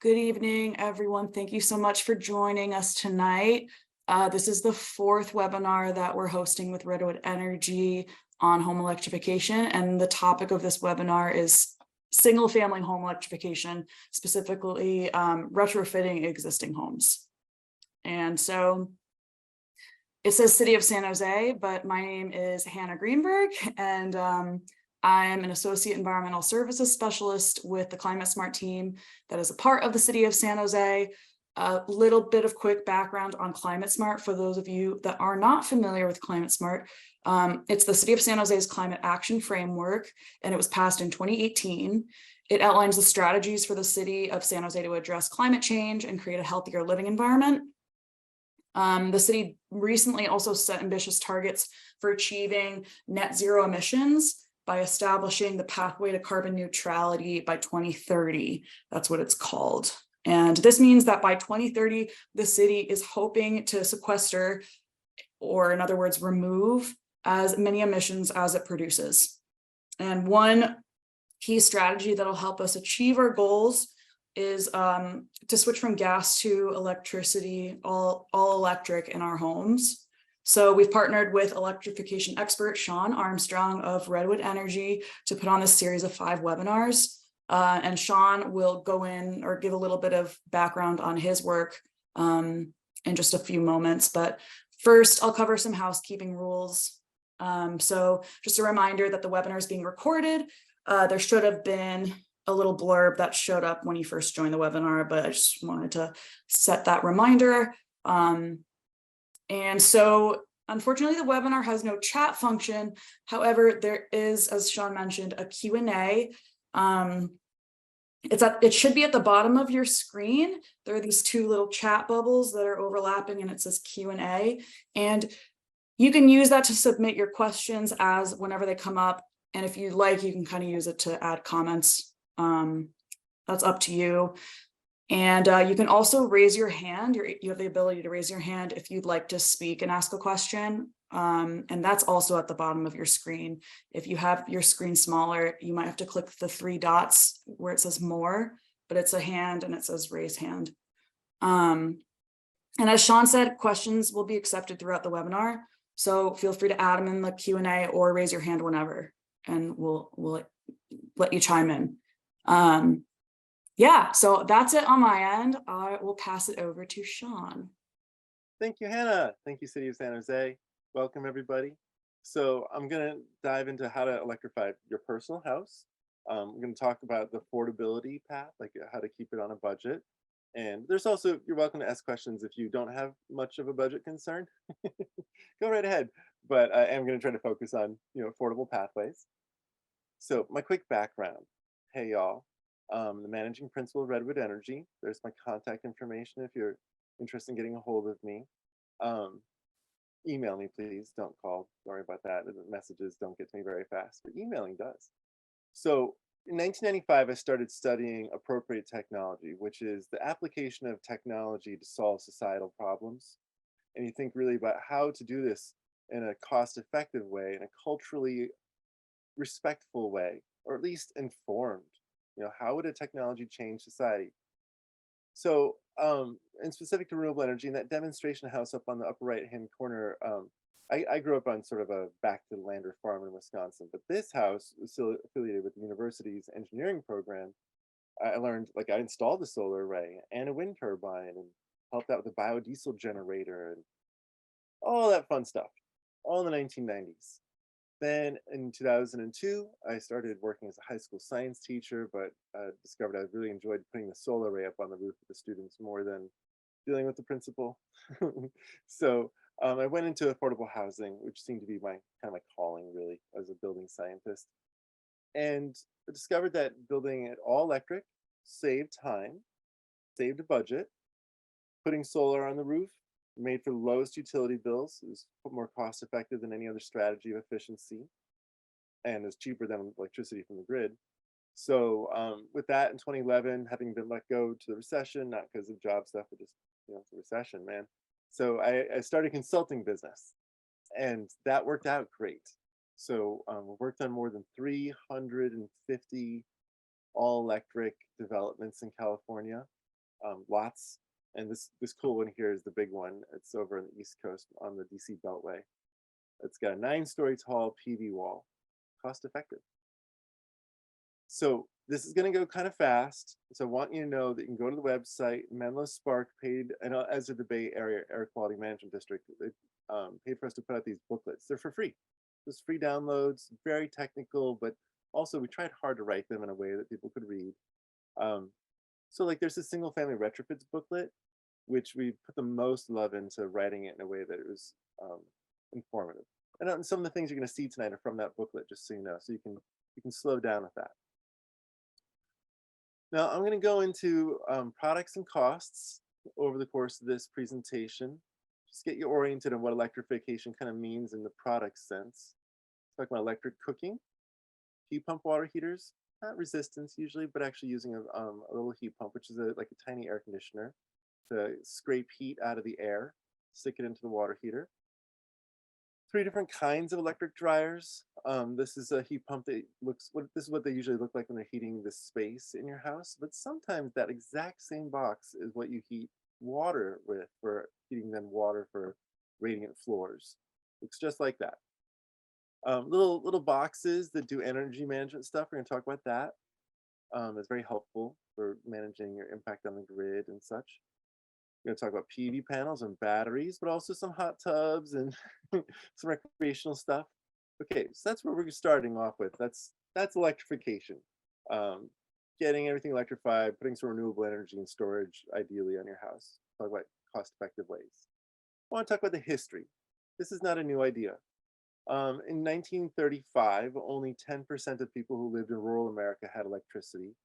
Good evening, everyone. Thank you so much for joining us tonight. This is the fourth webinar that we're hosting with Redwood Energy on home electrification. And the topic of this webinar is single-family home electrification, specifically retrofitting existing homes. And so it says City of San Jose, but my name is Hannah Greenberg, and I'm an Associate Environmental Services Specialist with the Climate Smart team that is a part of the City of San Jose. A little bit of quick background on Climate Smart for those of you that are not familiar with Climate Smart. It's the City of San Jose's Climate Action Framework, and it was passed in 2018. It outlines the strategies for the City of San Jose to address climate change and create a healthier living environment. The city recently also set ambitious targets for achieving net zero emissions by establishing the pathway to carbon neutrality by 2030. That's what it's called. And this means that by 2030, the city is hoping to sequester, or in other words, remove as many emissions as it produces. And one key strategy that'll help us achieve our goals is to switch from gas to electricity, all electric in our homes. So we've partnered with electrification expert Sean Armstrong of Redwood Energy to put on this series of 5 webinars. And Sean will go in or give a little bit of background on his work in just a few moments. But first, I'll cover some housekeeping rules. So just a reminder that the webinar is being recorded. There should have been a little blurb that showed up when you first joined the webinar, but I just wanted to set that reminder. And so unfortunately, the webinar has no chat function. However, there is, as Sean mentioned, a Q&A. It should be at the bottom of your screen. There are these 2 little chat bubbles that are overlapping, and it says Q&A. And you can use that to submit your questions as whenever they come up. And if you like, you can kind of use it to add comments. That's up to you. And you can also raise your hand. You have the ability to raise your hand if you'd like to speak and ask a question. And that's also at the bottom of your screen. If you have your screen smaller, you might have to click the 3 dots where it says more, but it's a hand and it says raise hand. And as Sean said, questions will be accepted throughout the webinar. So feel free to add them in the Q&A or raise your hand whenever, and we'll let you chime in. Yeah, so that's it on my end. I will pass it over to Sean. Thank you, Hannah. Thank you, City of San Jose. Welcome, everybody. So I'm going to dive into how to electrify your personal house. I'm going to talk about the affordability path, like how to keep it on a budget. And there's also, you're welcome to ask questions if you don't have much of a budget concern. Go right ahead. But I am going to try to focus on, affordable pathways. So my quick background. Hey, y'all. The managing principal of Redwood Energy. There's my contact information if you're interested in getting a hold of me. Email me, please. Don't call. Don't worry about that. The messages don't get to me very fast, but emailing does. So in 1995, I started studying appropriate technology, which is the application of technology to solve societal problems. And you think really about how to do this in a cost-effective way, in a culturally respectful way, or at least informed. How would a technology change society? So, and specific to renewable energy, in that demonstration house up on the upper right-hand corner, I grew up on sort of a back-to-the-lander farm in Wisconsin, but this house was still affiliated with the university's engineering program. I learned, I installed a solar array and a wind turbine and helped out with a biodiesel generator and all that fun stuff, all in the 1990s. Then in 2002, I started working as a high school science teacher, but discovered I really enjoyed putting the solar array up on the roof of the students more than dealing with the principal. So I went into affordable housing, which seemed to be my calling really as a building scientist. And I discovered that building it all electric saved time, saved a budget. Putting solar on the roof made for the lowest utility bills. It was more cost effective than any other strategy of efficiency, and is cheaper than electricity from the grid. So with that, in 2011, having been let go to the recession, not because of job stuff, but just the recession, man. So I started consulting business, and that worked out great. So we worked on more than 350 all electric developments in California. lots. And this cool one here is the big one. It's over on the East Coast on the DC Beltway. It's got a 9-story tall PV wall, cost effective. So this is going to go kind of fast. So I want you to know that you can go to the website. Menlo Spark paid, and as of the Bay Area Air Quality Management District, they paid for us to put out these booklets. They're for free. Just free downloads, very technical, but also we tried hard to write them in a way that people could read. So like there's a single family retrofits booklet, which we put the most love into writing it in a way that it was informative. And some of the things you're going to see tonight are from that booklet, just so you know, so you can slow down with that. Now I'm going to go into products and costs over the course of this presentation. Just get you oriented on what electrification kind of means in the product sense. Talk about electric cooking, heat pump water heaters, not resistance usually, but actually using a little heat pump, which is like a tiny air conditioner to scrape heat out of the air, stick it into the water heater. 3 different kinds of electric dryers. This is a heat pump that this is what they usually look like when they're heating the space in your house, but sometimes that exact same box is what you heat water with for heating then water for radiant floors. Looks just like that. Little boxes that do energy management stuff. We're going to talk about that. It's very helpful for managing your impact on the grid and such. We're going to talk about PV panels and batteries, but also some hot tubs and some recreational stuff. Okay, so that's where we're starting off with. That's electrification. Getting everything electrified, putting some renewable energy and storage ideally on your house. Talk about cost-effective ways. I want to talk about the history. This is not a new idea. In 1935, only 10% of people who lived in rural America had electricity,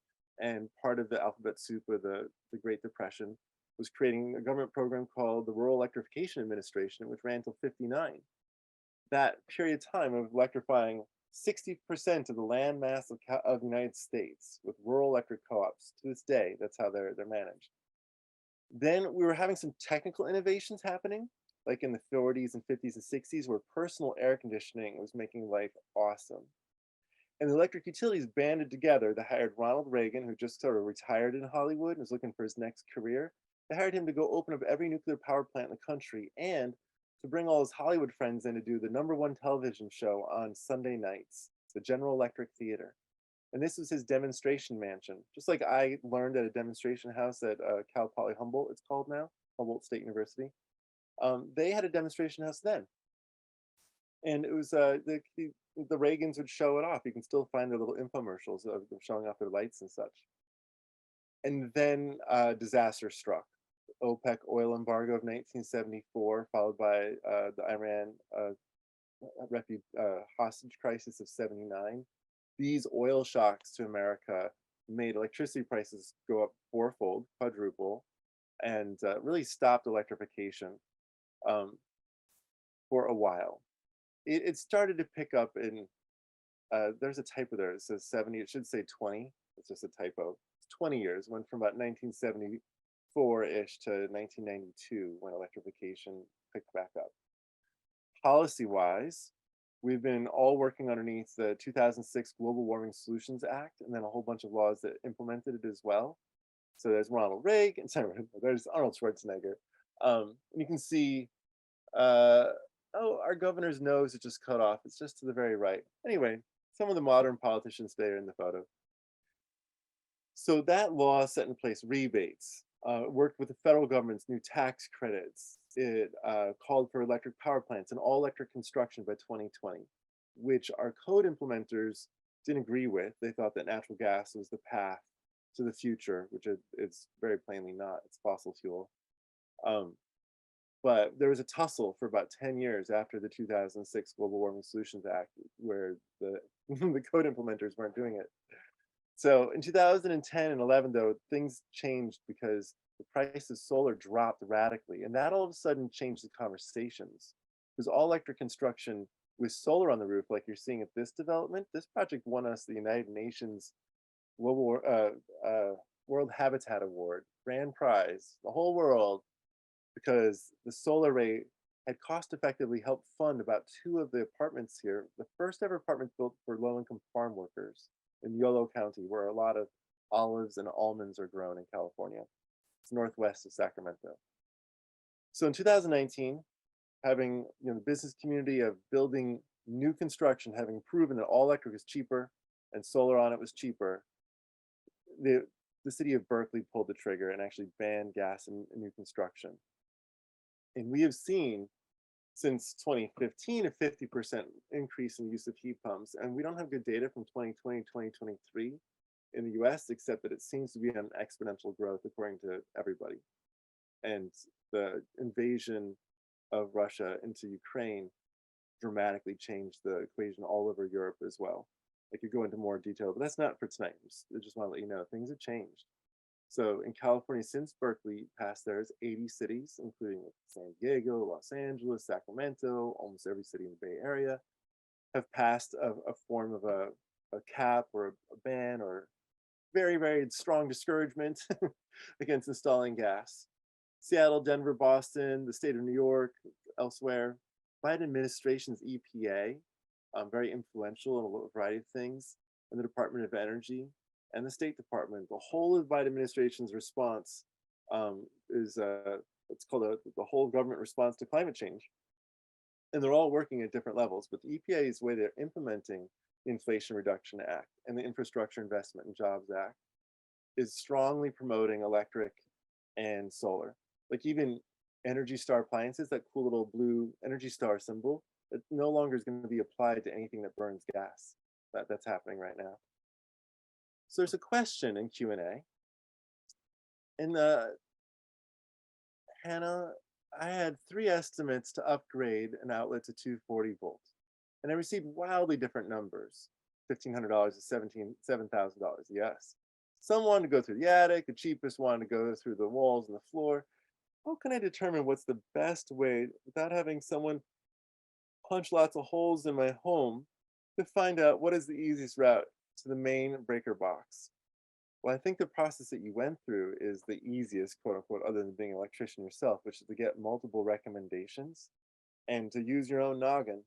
and part of the alphabet soup of the Great Depression was creating a government program called the Rural Electrification Administration, which ran until '59. That period of time of electrifying 60% of the land mass of the United States with rural electric co-ops. To this day, that's how they're managed. Then we were having some technical innovations happening, like in the 40s and 50s and 60s, where personal air conditioning was making life awesome. And the electric utilities banded together. They hired Ronald Reagan, who just sort of retired in Hollywood and was looking for his next career. They hired him to go open up every nuclear power plant in the country and to bring all his Hollywood friends in to do the #1 television show on Sunday nights, the General Electric Theater. And this was his demonstration mansion, just like I learned at a demonstration house at Cal Poly Humboldt, it's called now, Humboldt State University. They had a demonstration house then. And it was the Reagans would show it off. You can still find their little infomercials of them showing off their lights and such. And then disaster struck. OPEC oil embargo of 1974, followed by the Iran hostage crisis of '79. These oil shocks to America made electricity prices go up 4-fold, quadruple, and really stopped electrification for a while. It started to pick up in, there's a typo there, it says 70, it should say 20, it's just a typo. It's 20 years, went from about 1974-ish to 1992 when electrification picked back up. Policy-wise, we've been all working underneath the 2006 Global Warming Solutions Act, and then a whole bunch of laws that implemented it as well. So there's Ronald Reagan, sorry, there's Arnold Schwarzenegger. And you can see, oh, our governor's nose is just cut off. It's just to the very right. Anyway, some of the modern politicians today are in the photo. So that law set in place rebates, worked with the federal government's new tax credits. It called for electric power plants and all electric construction by 2020, which our code implementers didn't agree with. They thought that natural gas was the path to the future, which it's very plainly not. It's fossil fuel. But there was a tussle for about 10 years after the 2006 Global Warming Solutions Act, where the code implementers weren't doing it. So in 2010 and 11, though, things changed because the price of solar dropped radically. And that all of a sudden changed the conversations. Because all electric construction with solar on the roof, like you're seeing at this development, this project won us the United Nations Global World Habitat Award, grand prize, the whole world, because the solar array had cost effectively helped fund about 2 of the apartments here, the first ever apartments built for low-income farm workers in Yolo County, where a lot of olives and almonds are grown in California. It's northwest of Sacramento. So in 2019, having the business community of building new construction, having proven that all electric is cheaper and solar on it was cheaper, the city of Berkeley pulled the trigger and actually banned gas in new construction. And we have seen since 2015 a 50% increase in the use of heat pumps. And we don't have good data from 2020, 2023 in the US, except that it seems to be an exponential growth according to everybody. And the invasion of Russia into Ukraine dramatically changed the equation all over Europe as well. I could go into more detail, but that's not for tonight. I just want to let you know things have changed. So in California, since Berkeley passed theirs, 80 cities, including San Diego, Los Angeles, Sacramento, almost every city in the Bay Area, have passed a form of a cap or a ban or very, very strong discouragement against installing gas. Seattle, Denver, Boston, the state of New York, elsewhere. Biden administration's EPA, very influential in a variety of things, and the Department of Energy and the State Department. The whole of Biden administration's response is it's called the whole government response to climate change. And they're all working at different levels, but the EPA's way they're implementing the Inflation Reduction Act and the Infrastructure Investment and Jobs Act is strongly promoting electric and solar. Like even Energy Star appliances, that cool little blue Energy Star symbol, it no longer is going to be applied to anything that burns gas. That's happening right now. So there's a question in Q&A. And Hannah, I had 3 estimates to upgrade an outlet to 240 volts. And I received wildly different numbers. $1,500 to $7,000, yes. Some wanted to go through the attic, the cheapest wanted to go through the walls and the floor. How can I determine what's the best way without having someone punch lots of holes in my home to find out what is the easiest route to the main breaker box? Well, I think the process that you went through is the easiest, quote unquote, other than being an electrician yourself, which is to get multiple recommendations and to use your own noggin.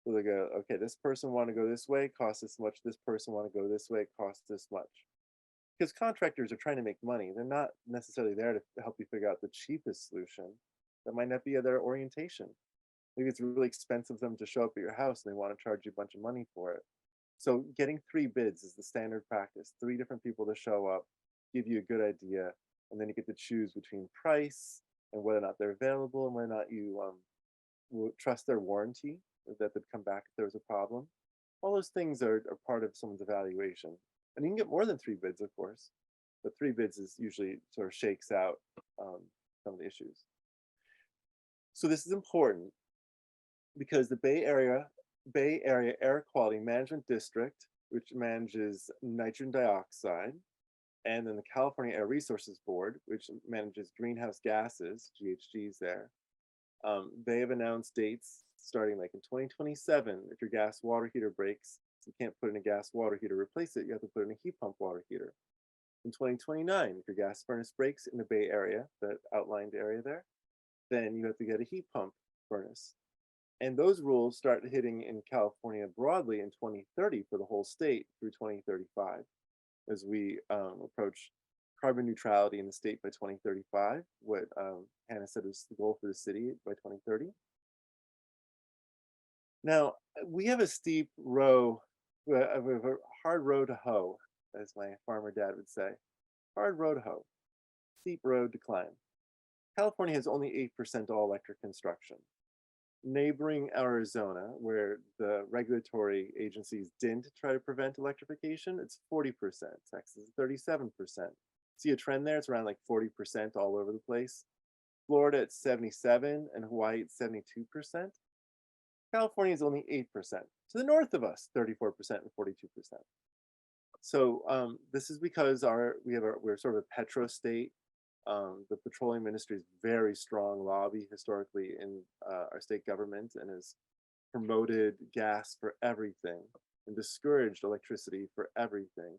So they go, okay, this person want to go this way, costs this much. This person want to go this way, costs this much. Because contractors are trying to make money. They're not necessarily there to help you figure out the cheapest solution. That might not be their orientation. Maybe it's really expensive for them to show up at your house and they want to charge you a bunch of money for it. So getting 3 bids is the standard practice. 3 different people to show up, give you a good idea, and then you get to choose between price and whether or not they're available and whether or not you will trust their warranty, that they'd come back if there was a problem. All those things are part of someone's evaluation. And you can get more than 3 bids, of course, but 3 bids is usually sort of shakes out some of the issues. So this is important because the Bay Area Air Quality Management District, which manages nitrogen dioxide, and then the California Air Resources Board, which manages greenhouse gases, GHGs there, they have announced dates starting like in 2027. If your gas water heater breaks, you can't put in a gas water heater, replace it, you have to put in a heat pump water heater. In 2029, if your gas furnace breaks in the Bay Area, that outlined area there, then you have to get a heat pump furnace. And those rules start hitting in California broadly in 2030 for the whole state through 2035, as we approach carbon neutrality in the state by 2035, what Hannah said is the goal for the city by 2030. Now, we have a steep row, we have a hard row to hoe, as my farmer dad would say. Hard row to hoe, steep road to climb. California has only 8% all electric construction. Neighboring Arizona, where the regulatory agencies didn't try to prevent electrification, it's 40%. Texas is 37%. See a trend there? It's around like 40% all over the place. Florida at 77% and Hawaii at 72%. California is only 8%. To the north of us, 34% and 42%. So this is because we're sort of a petro state. The petroleum ministry is very strong lobby historically in our state government and has promoted gas for everything and discouraged electricity for everything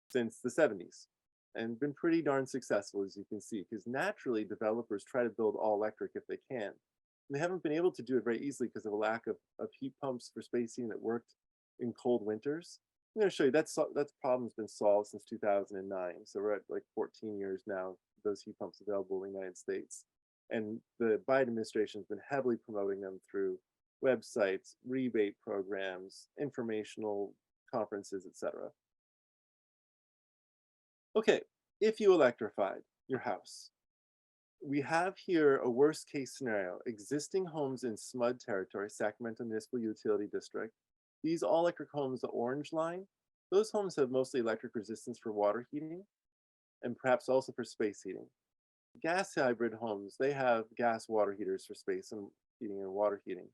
since the 70s and been pretty darn successful, as you can see, because naturally developers try to build all electric if they can. And they haven't been able to do it very easily because of a lack of heat pumps for space heating that worked in cold winters. I'm going to show you that problem's been solved since 2009. So we're at like 14 years now those heat pumps available in the United States. And the Biden administration has been heavily promoting them through websites, rebate programs, informational conferences, etc. Okay, if you electrified your house, we have here a worst case scenario. Existing homes in SMUD territory, Sacramento Municipal Utility District. These all electric homes, the orange line, those homes have mostly electric resistance for water heating and perhaps also for space heating. Gas hybrid homes, they have gas water heaters for space and heating and water heating.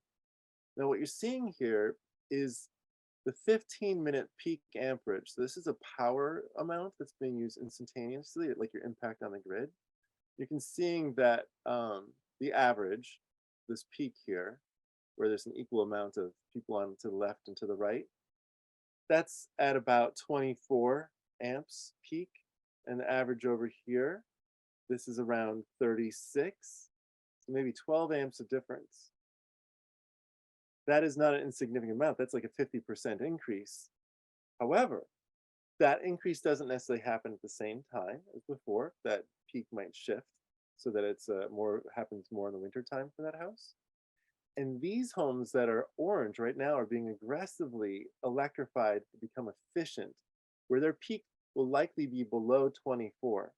Now what you're seeing here is the 15-minute peak amperage. So this is a power amount that's being used instantaneously, like your impact on the grid. You can see that the average, this peak here, where there's an equal amount of people on to the left and to the right, that's at about 24 amps peak. And the average over here, this is around 36, so maybe 12 amps of difference. That is not an insignificant amount. That's like a 50% increase. However, that increase doesn't necessarily happen at the same time as before. That peak might shift so that it's happens more in the winter time for that house. And these homes that are orange right now are being aggressively electrified to become efficient, where their peak will likely be below 24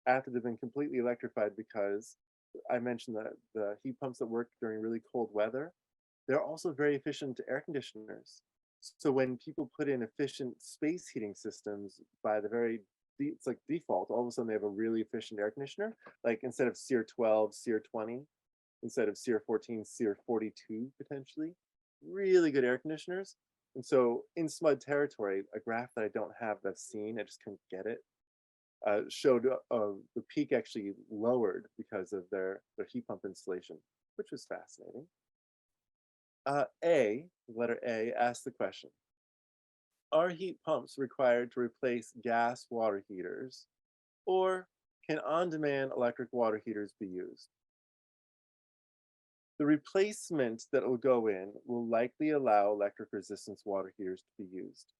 after they've been completely electrified, because I mentioned that the heat pumps that work during really cold weather, they're also very efficient air conditioners. So when people put in efficient space heating systems, by it's like default, all of a sudden they have a really efficient air conditioner. Like instead of SEER 12, SEER 20, instead of SEER 14, SEER 42 potentially. Really good air conditioners. And so in SMUD territory, a graph that I don't have that's seen, I just couldn't get it, showed the peak actually lowered because of their heat pump installation, which was fascinating. Letter A asks the question, are heat pumps required to replace gas water heaters, or can on-demand electric water heaters be used? The replacement that will go in will likely allow electric resistance water heaters to be used.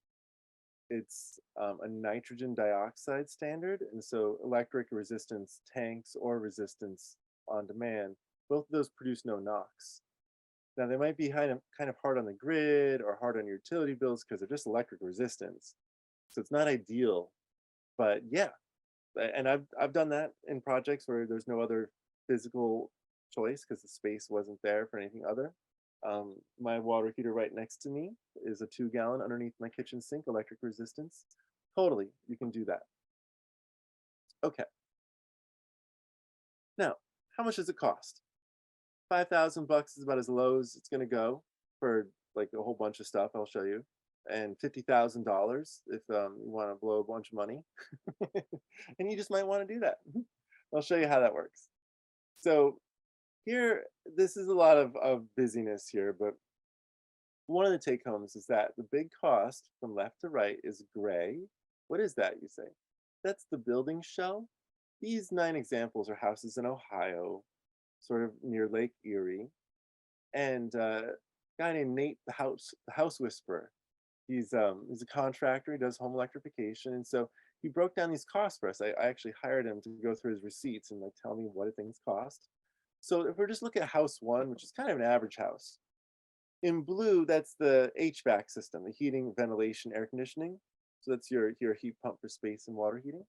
It's a nitrogen dioxide standard, and so electric resistance tanks or resistance on demand, both of those produce no NOx. Now they might be kind of hard on the grid or hard on your utility bills because they're just electric resistance. So it's not ideal, but yeah. And I've done that in projects where there's no other physical choice because the space wasn't there for anything other. My water heater right next to me is a 2-gallon underneath my kitchen sink, electric resistance. Totally, you can do that. Okay. Now, how much does it cost? $5,000 is about as low as it's going to go for like a whole bunch of stuff I'll show you, and $50,000 if you want to blow a bunch of money. And you just might want to do that. I'll show you how that works. So here, this is a lot of busyness here, but one of the take homes is that the big cost from left to right is gray. What is that, you say? That's the building shell. These 9 examples are houses in Ohio, sort of near Lake Erie. And a guy named Nate, the house whisperer, he's a contractor, he does home electrification. And so he broke down these costs for us. I actually hired him to go through his receipts and like tell me what things cost. So if we're just looking at house 1, which is kind of an average house, in blue, that's the HVAC system, the heating, ventilation, air conditioning. So that's your heat pump for space and water heating.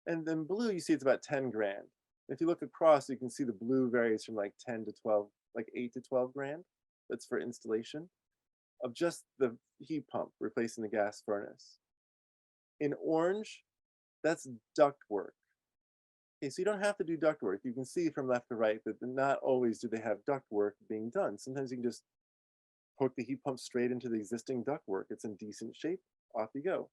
And then blue, you see it's about 10 grand. If you look across, you can see the blue varies from like 10 to 12, like 8 to 12 grand. That's for installation of just the heat pump, replacing the gas furnace. In orange, that's duct work. Okay, so you don't have to do duct work. You can see from left to right that not always do they have duct work being done. Sometimes you can just hook the heat pump straight into the existing duct work. It's in decent shape, off you go.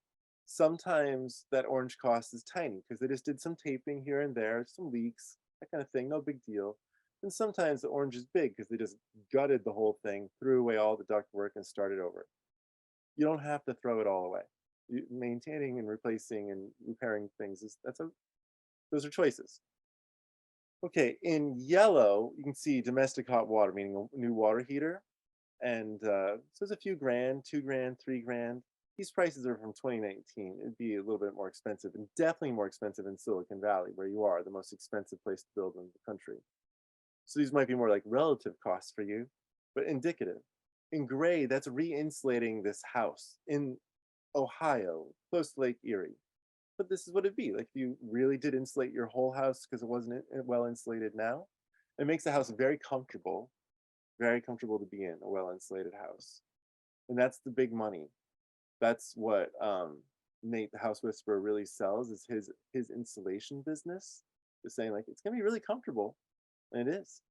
Sometimes that orange cost is tiny because they just did some taping here and there, some leaks, that kind of thing, no big deal. And sometimes the orange is big because they just gutted the whole thing, threw away all the duct work and started over. You don't have to throw it all away. Maintaining and replacing and repairing things, those are choices. Okay, in yellow, you can see domestic hot water, meaning a new water heater. And so it's a few grand, 2 grand, 3 grand. these prices are from 2019. It'd be a little bit more expensive, and definitely more expensive in Silicon Valley, where you are, the most expensive place to build in the country. So these might be more like relative costs for you, but indicative. In gray, that's re-insulating this house in Ohio, close to Lake Erie. But this is what it'd be like if you really did insulate your whole house because it wasn't well insulated now. It makes the house very comfortable to be in, a well insulated house. And that's the big money. That's what Nate the House Whisperer really sells, is his insulation business. Is saying like it's gonna be really comfortable, and it is.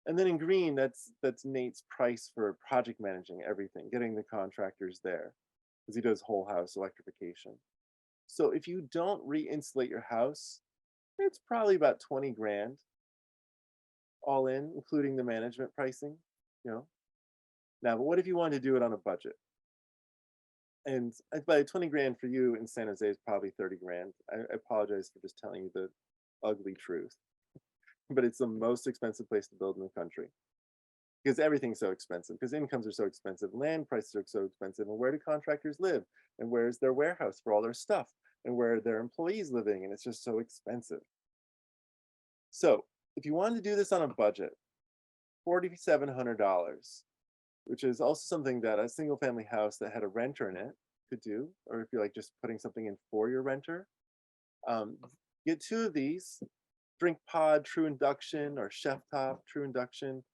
And then in green, that's Nate's price for project managing everything, getting the contractors there, because he does whole house electrification. So if you don't re-insulate your house, it's probably about 20 grand all in, including the management pricing, you know. Now, but what if you wanted to do it on a budget? And by 20 grand for you in San Jose is probably 30 grand. I apologize for just telling you the ugly truth, but it's the most expensive place to build in the country because everything's so expensive, because incomes are so expensive, land prices are so expensive, and where do contractors live? And where's their warehouse for all their stuff? And where are their employees living? And it's just so expensive. So if you wanted to do this on a budget, $4,700, which is also something that a single family house that had a renter in it could do, or if you're like just putting something in for your renter, get 2 of these, Drink Pod True Induction or Chef Top True Induction.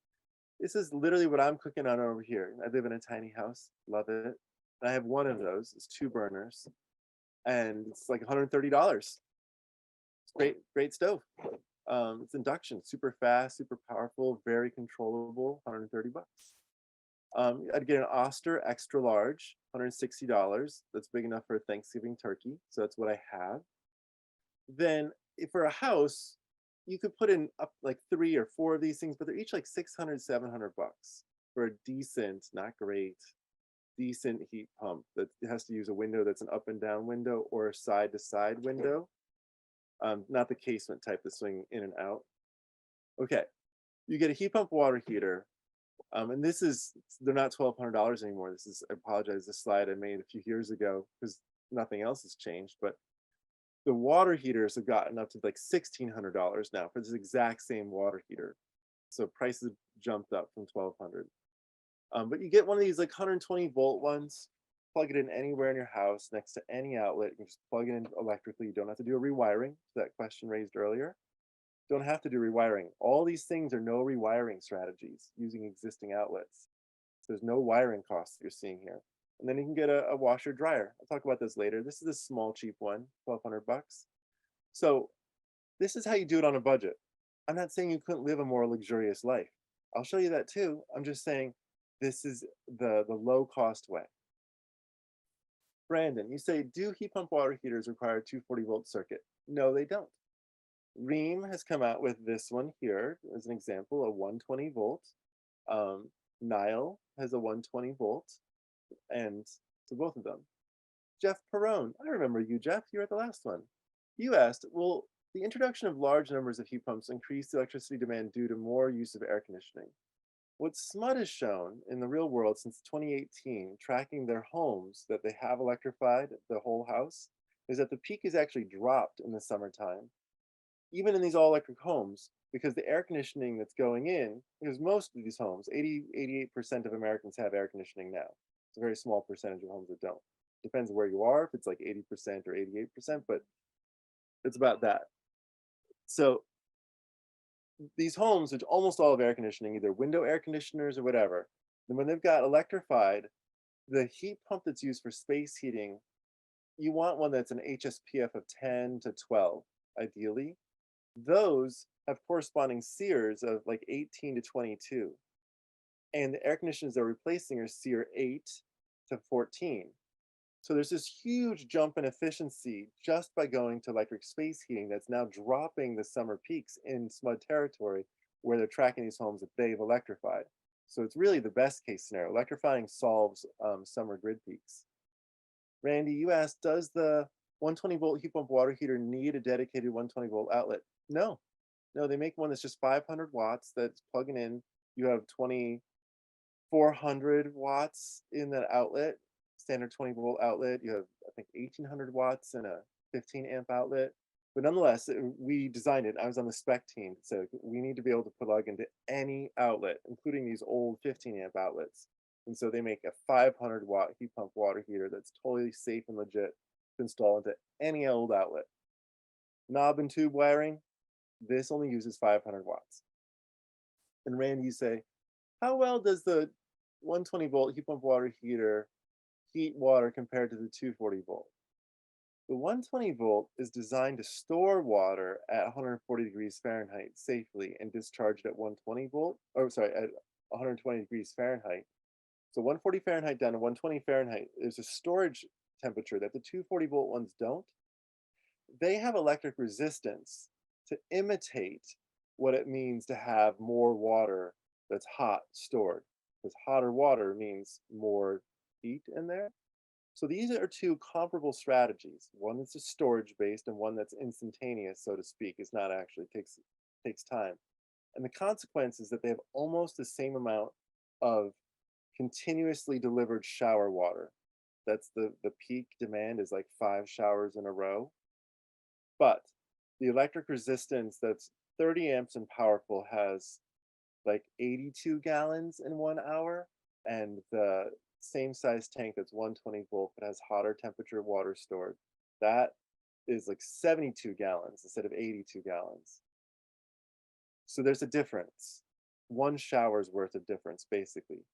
This is literally what I'm cooking on over here. I live in a tiny house, love it. And I have one of those, it's 2 burners, and it's like $130. It's great stove. It's induction, super fast, super powerful, very controllable, $130. I'd get an Oster extra large, $160. That's big enough for a Thanksgiving turkey. So that's what I have. Then if for a house, you could put in up like 3 or 4 of these things, but they're each like 600, $700 for a decent, not great, decent heat pump that has to use a window that's an up and down window or a side to side window. Not the casement type that swing in and out. Okay, you get a heat pump water heater. And this is, they're not $1,200 anymore. This is, I apologize, this slide I made a few years ago because nothing else has changed, but the water heaters have gotten up to like $1,600 now for this exact same water heater. So prices jumped up from $1,200. But you get one of these like 120 volt ones, plug it in anywhere in your house next to any outlet. You can just plug it in electrically. You don't have to do a rewiring. That question raised earlier. Don't have to do rewiring. All these things are no rewiring strategies using existing outlets. So there's no wiring costs that you're seeing here. And then you can get a washer dryer. I'll talk about this later. This is a small, cheap one, $1,200. So this is how you do it on a budget. I'm not saying you couldn't live a more luxurious life. I'll show you that too. I'm just saying this is the low cost way. Brandon, you say, do heat pump water heaters require a 240 volt circuit? No, they don't. Rheem has come out with this one here as an example, a 120 volt. Nile has a 120 volt, and so both of them. Jeff Perrone, I remember you, Jeff. You were at the last one. You asked, will the introduction of large numbers of heat pumps increase the electricity demand due to more use of air conditioning? What SMUD has shown in the real world since 2018, tracking their homes that they have electrified, the whole house, is that the peak is actually dropped in the summertime, even in these all electric homes, because the air conditioning that's going in, because most of these homes, 88% of Americans have air conditioning now. It's a very small percentage of homes that don't. Depends where you are, if it's like 80% or 88%, but it's about that. So these homes, which almost all have air conditioning, either window air conditioners or whatever, and when they've got electrified, the heat pump that's used for space heating, you want one that's an HSPF of 10 to 12, ideally. Those have corresponding SEERs of like 18 to 22. And the air conditioners they're replacing are SEER 8 to 14. So there's this huge jump in efficiency just by going to electric space heating that's now dropping the summer peaks in SMUD territory where they're tracking these homes that they've electrified. So it's really the best case scenario. Electrifying solves summer grid peaks. Randy, you asked, does the 120 volt heat pump water heater need a dedicated 120 volt outlet? No, they make one that's just 500 watts that's plugging in. You have 2,400 watts in that outlet. standard 20-volt outlet. You have, I think, 1800 watts and a 15 amp outlet. But nonetheless, we designed it. I was on the spec team, so we need to be able to plug into any outlet, including these old 15 amp outlets. And so they make a 500-watt heat pump water heater that's totally safe and legit to install into any old outlet. Knob and tube wiring, this only uses 500 watts. And Randy, you say, how well does the 120-volt heat pump water heater heat water compared to the 240-volt? The 120-volt is designed to store water at 140 degrees Fahrenheit safely and discharge it at 120-volt, or sorry, at 120 degrees Fahrenheit. So 140 Fahrenheit down to 120 Fahrenheit is a storage temperature that the 240-volt ones don't. They have electric resistance to imitate what it means to have more water that's hot stored, because hotter water means more heat in there. So these are two comparable strategies. One that's just storage based and one that's instantaneous, so to speak. It's not actually, takes time. And the consequence is that they have almost the same amount of continuously delivered shower water. That's the peak demand is like 5 showers in a row. But the electric resistance that's 30 amps and powerful has like 82 gallons in 1 hour, and the same size tank that's 120-volt but has hotter temperature water stored, that is like 72 gallons instead of 82 gallons. So there's a difference. 1 shower's worth of difference, basically.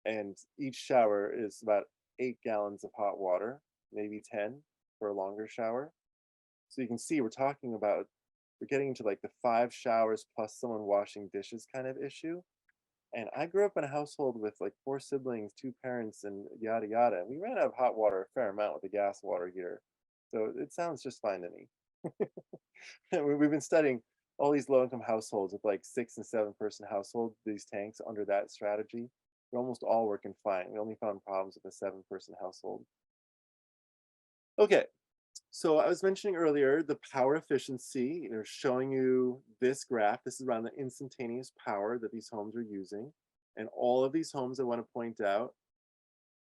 And each shower is about 8 gallons of hot water, maybe 10 for a longer shower. So you can see we're getting into like the 5 showers plus someone washing dishes kind of issue. And I grew up in a household with like 4 siblings, 2 parents, and yada yada. And we ran out of hot water a fair amount with the gas water heater. So it sounds just fine to me. We've been studying all these low-income households with like 6 and 7 person households, these tanks under that strategy. They're almost all working fine. We only found problems with a 7-person household. Okay, so I was mentioning earlier the power efficiency, showing you this graph. This is around the instantaneous power that these homes are using. And all of these homes, I want to point out,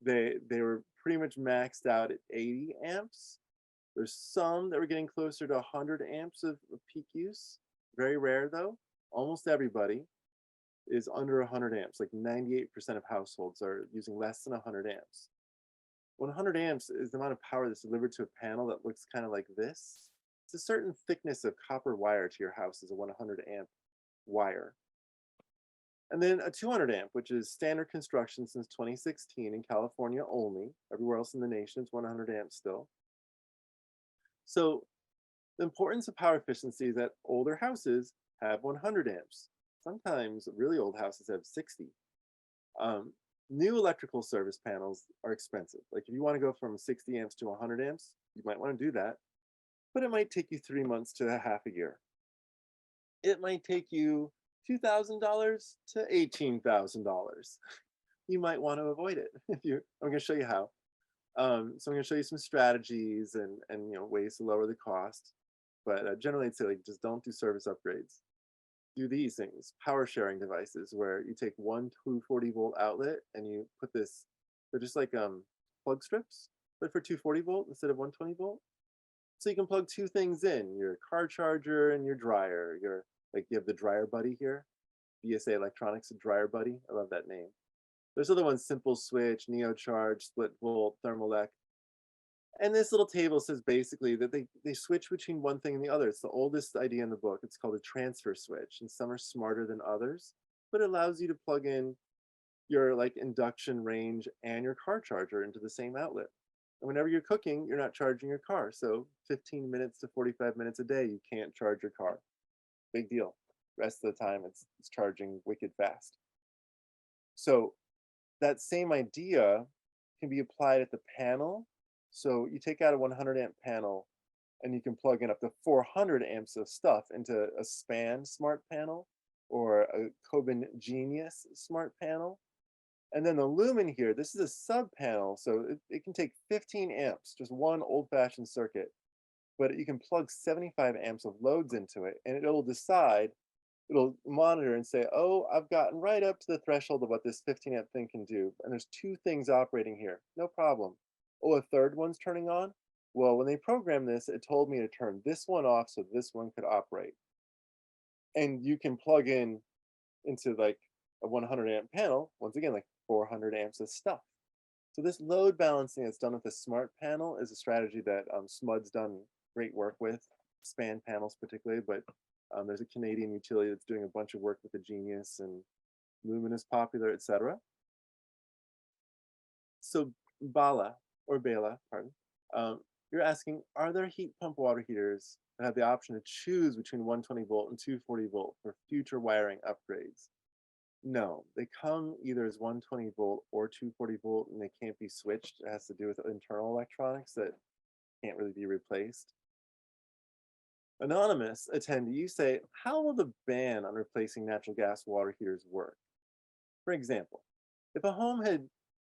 they were pretty much maxed out at 80 amps. There's some that were getting closer to 100 amps of peak use. Very rare though. Almost everybody is under 100 amps. Like 98% of households are using less than 100 amps. 100 amps is the amount of power that's delivered to a panel that looks kind of like this. It's a certain thickness of copper wire to your house is a 100 amp wire. And then a 200 amp, which is standard construction since 2016 in California only. Everywhere else in the nation, it's 100 amps still. So the importance of power efficiency is that older houses have 100 amps. Sometimes really old houses have 60. New electrical service panels are expensive. Like if you want to go from 60 amps to 100 amps, you might want to do that, but it might take you 3 months to a half a year. It might take you $2,000 to $18,000. You might want to avoid it. I'm going to show you how. So I'm going to show you some strategies and ways to lower the cost. But generally, I'd say like just don't do service upgrades. Do these things, power sharing devices, where you take one 240-volt outlet and you put this, they're just like plug strips, but for 240-volt instead of 120-volt. So you can plug 2 things in, your car charger and your dryer. You have the dryer buddy here, BSA Electronics dryer buddy. I love that name. There's other ones, Simple Switch, NeoCharge, Split Volt, Thermalec. And this little table says basically that they switch between one thing and the other. It's the oldest idea in the book. It's called a transfer switch, and some are smarter than others, but it allows you to plug in your like induction range and your car charger into the same outlet. And whenever you're cooking, you're not charging your car. So 15 minutes to 45 minutes a day, you can't charge your car. Big deal. Rest of the time, it's charging wicked fast. So that same idea can be applied at the panel. So you take out a 100 amp panel and you can plug in up to 400 amps of stuff into a SPAN smart panel or a Coben Genius smart panel. And then the lumen here, this is a sub panel. So it can take 15 amps, just one old fashioned circuit, but you can plug 75 amps of loads into it and it'll decide It'll monitor and say, oh, I've gotten right up to the threshold of what this 15 amp thing can do. And there's two things operating here. No problem. Oh, a third one's turning on? Well, when they programmed this, it told me to turn this one off so this one could operate. And you can plug in into like a 100 amp panel, once again, like 400 amps of stuff. So this load balancing that's done with a smart panel is a strategy that SMUD's done great work with, span panels particularly, but there's a Canadian utility that's doing a bunch of work with the Genius, and Lumen is popular, etc. So Bala, pardon, you're asking, are there heat pump water heaters that have the option to choose between 120 volt and 240 volt for future wiring upgrades? No, they come either as 120 volt or 240 volt, and they can't be switched. It has to do with internal electronics that can't really be replaced. Anonymous attendee, you say, how will the ban on replacing natural gas water heaters work? For example, if a home had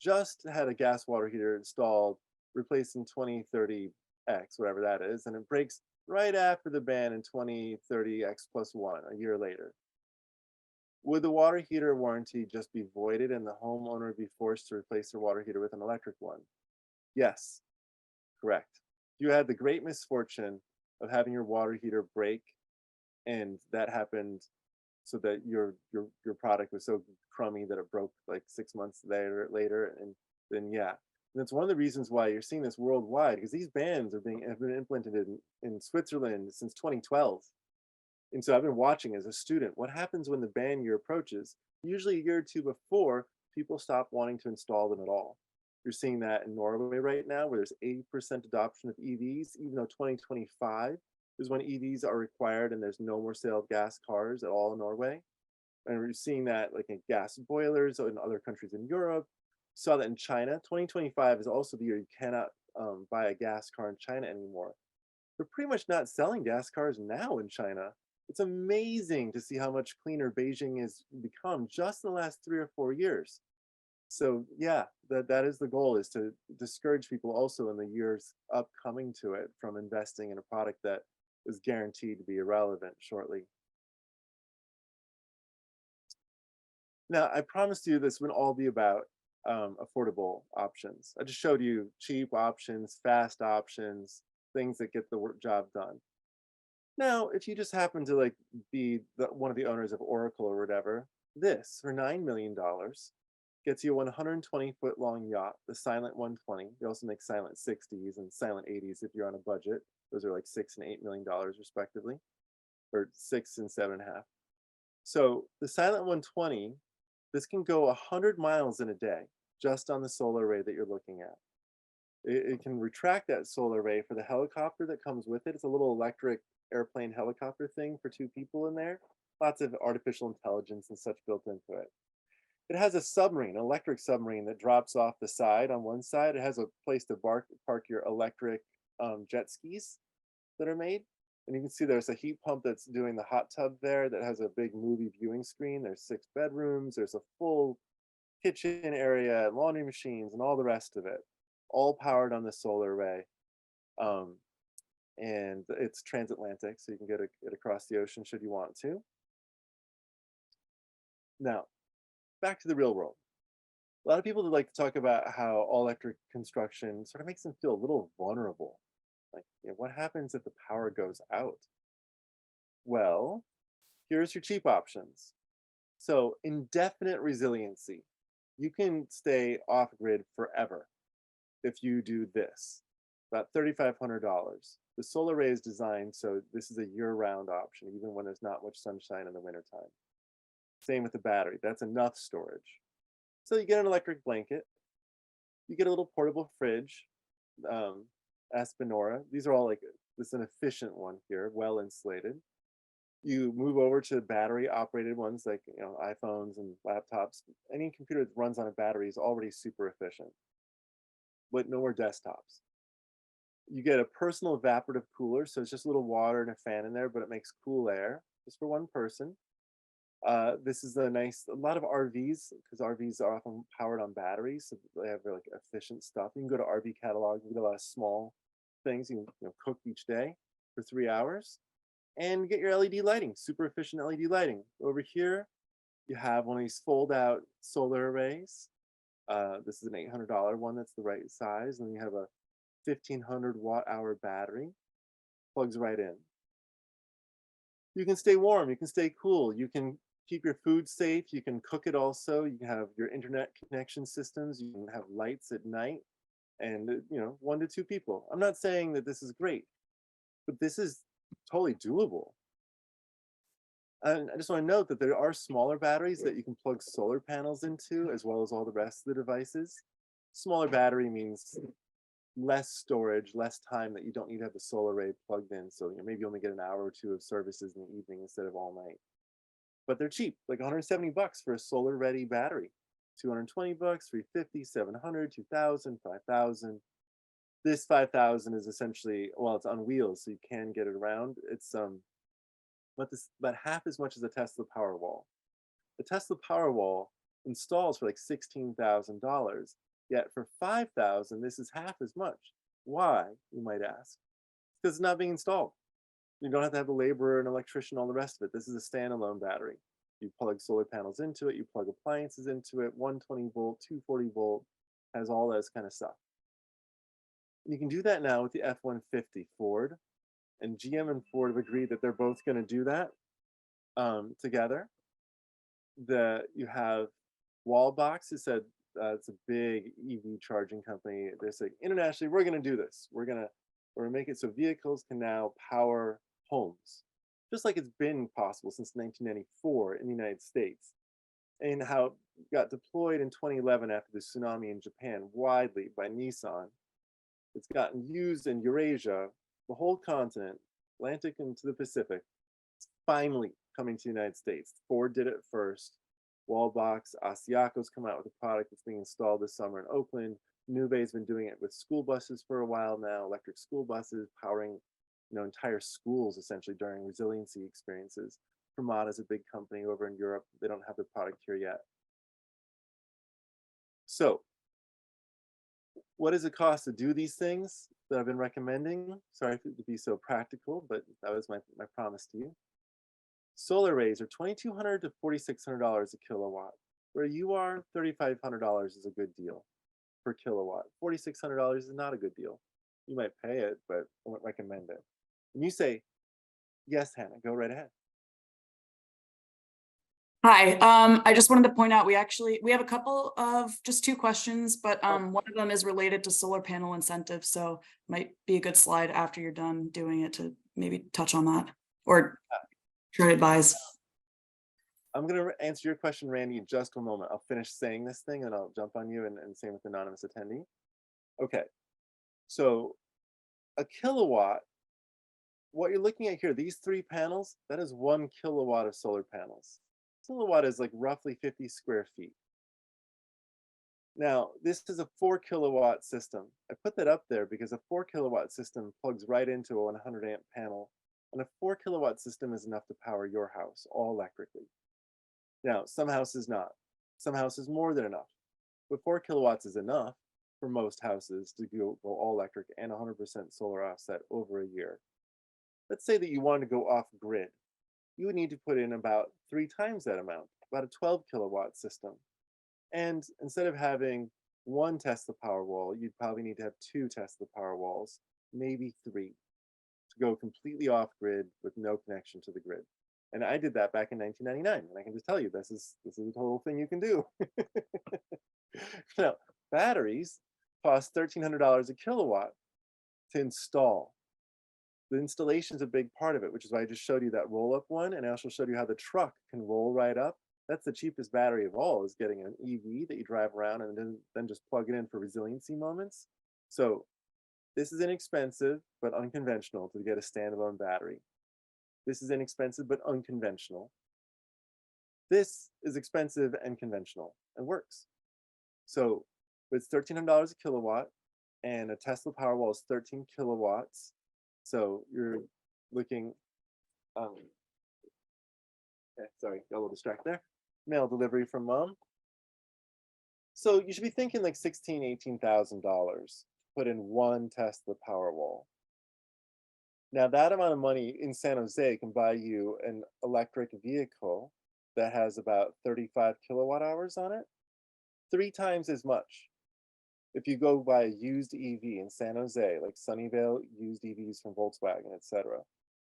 just had a gas water heater installed, replaced in 2030X, whatever that is, and it breaks right after the ban in 2030X plus one, a year later, would the water heater warranty just be voided and the homeowner would be forced to replace their water heater with an electric one? Yes, correct. You had the great misfortune of having your water heater break, and that happened so that your product was so crummy that it broke like 6 months later, and then yeah. And that's one of the reasons why you're seeing this worldwide, because these bans have been implemented in Switzerland since 2012. And so I've been watching as a student what happens when the ban year approaches. Usually a year or two before, people stop wanting to install them at all. You're seeing that in Norway right now, where there's 80% adoption of EVs, even though 2025 is when EVs are required and there's no more sale of gas cars at all in Norway. And we're seeing that like in gas boilers in other countries in Europe. Saw that in China. 2025 is also the year you cannot buy a gas car in China anymore. They're pretty much not selling gas cars now in China. It's amazing to see how much cleaner Beijing has become just in the last 3 or 4 years. So yeah, that is the goal, is to discourage people also in the years upcoming to it from investing in a product that is guaranteed to be irrelevant shortly. Now, I promised you this would all be about affordable options. I just showed you cheap options, fast options, things that get the work job done. Now, if you just happen to like be one of the owners of Oracle or whatever, this for $9 million gets you a 120-foot long yacht, the Silent 120. They also make Silent 60s and Silent 80s if you're on a budget. Those are like $6 and $8 million respectively, or 6 and 7.5. So the Silent 120, this can go 100 miles in a day just on the solar array that you're looking at. It can retract that solar array for the helicopter that comes with it. It's a little electric airplane helicopter thing for 2 people in there. Lots of artificial intelligence and such built into it. It has a submarine, an electric submarine that drops off the side on one side. It has a place to park your electric jet skis that are made. And you can see there's a heat pump that's doing the hot tub there that has a big movie viewing screen. There's 6 bedrooms. There's a full kitchen area, laundry machines, and all the rest of it, all powered on the solar array. And it's transatlantic, so you can get it across the ocean should you want to. Now, back to the real world. A lot of people like to talk about how all electric construction sort of makes them feel a little vulnerable. Like, what happens if the power goes out? Well, here's your cheap options. So, indefinite resiliency. You can stay off grid forever if you do this, about $3,500. The solar array is designed so this is a year-round option, even when there's not much sunshine in the wintertime. Same with the battery. That's enough storage. So you get an electric blanket. You get a little portable fridge, Aspinora. These are all like, this is an efficient one here, well insulated. You move over to battery operated ones like iPhones and laptops. Any computer that runs on a battery is already super efficient, but no more desktops. You get a personal evaporative cooler, so it's just a little water and a fan in there, but it makes cool air just for one person. This is a lot of RVs, because RVs are often powered on batteries, so they have like efficient stuff. You can go to RV catalog, you get a lot of small things. You can cook each day for 3 hours. and get your LED lighting, super efficient LED lighting. Over here, you have one of these fold out solar arrays. This is an $800 one that's the right size. And you have a 1500 watt hour battery, plugs right in. You can stay warm, you can stay cool, you can keep your food safe, you can cook it also, you can have your internet connection systems, you can have lights at night, and 1 to 2 people. I'm not saying that this is great, but this is totally doable. And I just want to note that there are smaller batteries that you can plug solar panels into, as well as all the rest of the devices. Smaller battery means less storage, less time that you don't need to have the solar array plugged in. So maybe you only get an hour or 2 of services in the evening instead of all night. But they're cheap, like 170 bucks for a solar ready battery. 220 bucks, 350, 700, 2000, 5000. This 5000 is essentially, well, it's on wheels, so you can get it around. It's about half as much as a Tesla Powerwall. The Tesla Powerwall installs for like $16,000. Yet for 5,000, this is half as much. Why, you might ask? Because it's not being installed. You don't have to have a laborer, an electrician, all the rest of it. This is a standalone battery. You plug solar panels into it, you plug appliances into it, 120 volt, 240 volt, has all this kind of stuff. You can do that now with the F-150 Ford, and GM and Ford have agreed that they're both going to do that together. You have Wallbox, who said, it's a big EV charging company. They're saying internationally, we're going to do this. We're going to make it so vehicles can now power homes, just like it's been possible since 1994 in the United States, and how it got deployed in 2011 after the tsunami in Japan widely by Nissan. It's gotten used in Eurasia, the whole continent, Atlantic and to the Pacific. It's finally coming to the United States. Ford did it first. Wallbox, Asiaco's come out with a product that's being installed this summer in Oakland. Nuve's been doing it with school buses for a while now, electric school buses powering entire schools essentially during resiliency experiences. Fermata's a big company over in Europe. They don't have the product here yet. So what does it cost to do these things that I've been recommending? Sorry to be so practical, but that was my promise to you. Solar arrays are $2,200 to $4,600 a kilowatt. Where you are, $3,500 is a good deal per kilowatt. $4,600 is not a good deal. You might pay it, but I wouldn't recommend it. And you say, yes, Hannah, go right ahead. Hi, I just wanted to point out, we have a couple of just 2 questions, but one of them is related to solar panel incentives. So might be a good slide after you're done doing it to maybe touch on that or try to advise. I'm going to answer your question, Randy, in just a moment. I'll finish saying this thing and I'll jump on you and same with anonymous attendee. Okay, so a kilowatt, what you're looking at here, these 3 panels, that is 1 kilowatt of solar panels. Kilowatt is like roughly 50 square feet. Now, this is a 4 kilowatt system. I put that up there because a 4 kilowatt system plugs right into a 100 amp panel. And a 4 kilowatt system is enough to power your house all electrically. Now, some houses not. Some houses more than enough. But 4 kilowatts is enough for most houses to go all electric and 100% solar offset over a year. Let's say that you wanted to go off grid. You would need to put in about 3 times that amount, about a 12 kilowatt system. And instead of having 1 Tesla Powerwall, you'd probably need to have 2 Tesla Powerwalls, maybe 3, to go completely off grid with no connection to the grid. And I did that back in 1999, and I can just tell you this is a total thing you can do. Now, batteries cost $1,300 a kilowatt to install. The installation is a big part of it, which is why I just showed you that roll-up one, and I also showed you how the truck can roll right up. That's the cheapest battery of all, is getting an EV that you drive around and then just plug it in for resiliency moments. So this is inexpensive but unconventional to get a standalone battery. This is inexpensive but unconventional. This is expensive and conventional and works. So it's $1,300 a kilowatt, and a Tesla Powerwall is 13 kilowatts. So you're looking, sorry, got a little distracted there. Mail delivery from mom. So you should be thinking like $16,000, $18,000 to put in 1 Tesla Powerwall. Now, that amount of money in San Jose can buy you an electric vehicle that has about 35 kilowatt hours on it, 3 times as much. If you go buy a used EV in San Jose, like Sunnyvale used EVs from Volkswagen, etc.,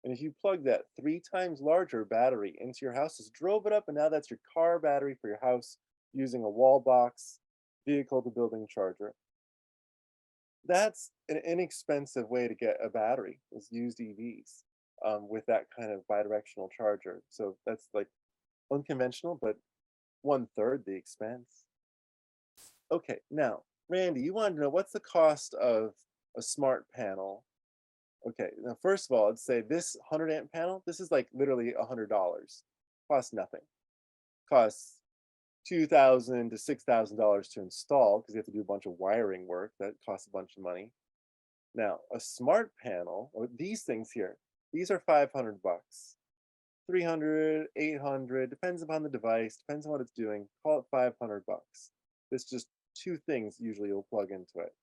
and if you plug that 3 times larger battery into your house, just drove it up, and now that's your car battery for your house using a wall box vehicle to building charger. That's an inexpensive way to get a battery, is used EVs with that kind of bidirectional charger. So that's like unconventional, but 1/3 the expense. Okay, now, Randy, you wanted to know what's the cost of a smart panel. Okay, now first of all, I'd say this 100 amp panel, this is like literally $100. Costs nothing. Costs $2,000 to $6,000 to install because you have to do a bunch of wiring work that costs a bunch of money. Now, a smart panel, or these things here, these are $500. 300, 800, depends upon the device, depends on what it's doing. Call it $500. It's just 2 things usually you'll plug into it.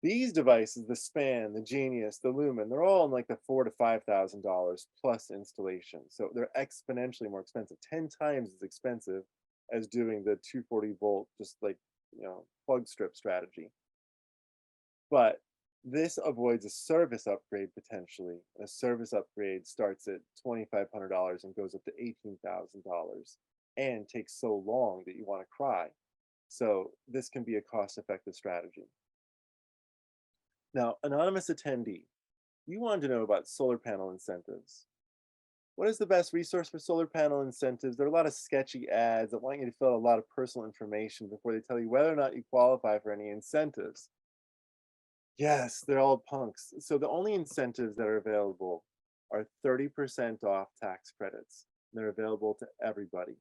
These devices, the Span, the Genius, the Lumen, they're all in like the $4,000 to $5,000 plus installation. So they're exponentially more expensive, 10 times as expensive as doing the 240-volt, just like, plug strip strategy. But this avoids a service upgrade potentially. A service upgrade starts at $2,500 and goes up to $18,000 and takes so long that you want to cry. So this can be a cost-effective strategy. Now, anonymous attendee, you wanted to know about solar panel incentives. What is the best resource for solar panel incentives? There are a lot of sketchy ads that want you to fill out a lot of personal information before they tell you whether or not you qualify for any incentives. Yes, they're all punks. So the only incentives that are available are 30% off tax credits. They're available to everybody.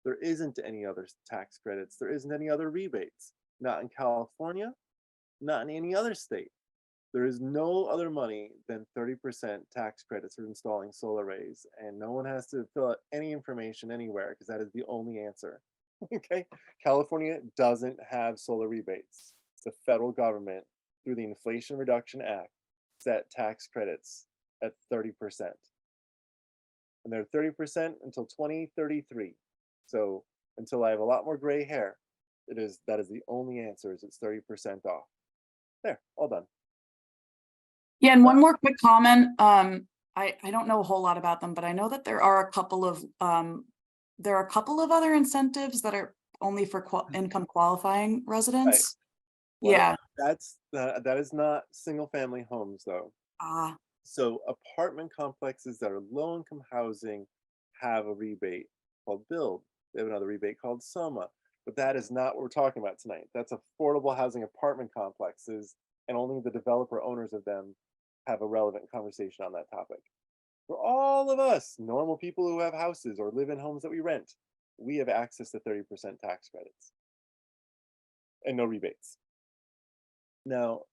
There isn't any other tax credits. There isn't any other rebates. Not in California, not in any other state. There is no other money than 30% tax credits for installing solar arrays, and no one has to fill out any information anywhere because that is the only answer. Okay, California doesn't have solar rebates. The federal government, through the Inflation Reduction Act, set tax credits at 30%. And they're 30% until 2033. So until I have a lot more gray hair, that is the only answer, is it's 30% off. There, all done. Yeah, and one more quick comment. I don't know a whole lot about them, but I know that there are a couple of other incentives that are only for income qualifying residents. Well, Yeah. that is not single family homes though. So apartment complexes that are low income housing have a rebate called Build. They have another rebate called Soma, but that is not what we're talking about tonight. That's affordable housing apartment complexes, and only the developer owners of them have a relevant conversation on that topic. For all of us normal people who have houses or live in homes that we rent, we have access to 30% tax credits and no rebates. Now,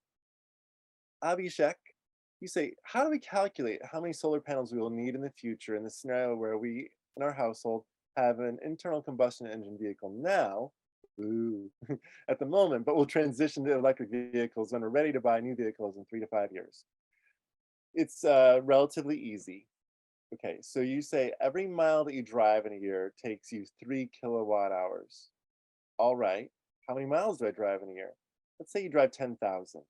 Abhishek, you say, how do we calculate how many solar panels we will need in the future in the scenario where we, in our household, have an internal combustion engine vehicle now, at the moment, but we'll transition to electric vehicles when we're ready to buy new vehicles in 3 to 5 years? It's relatively easy. Okay, so you say every mile that you drive in a year takes you 3 kilowatt hours. All right, how many miles do I drive in a year? Let's say you drive 10,000.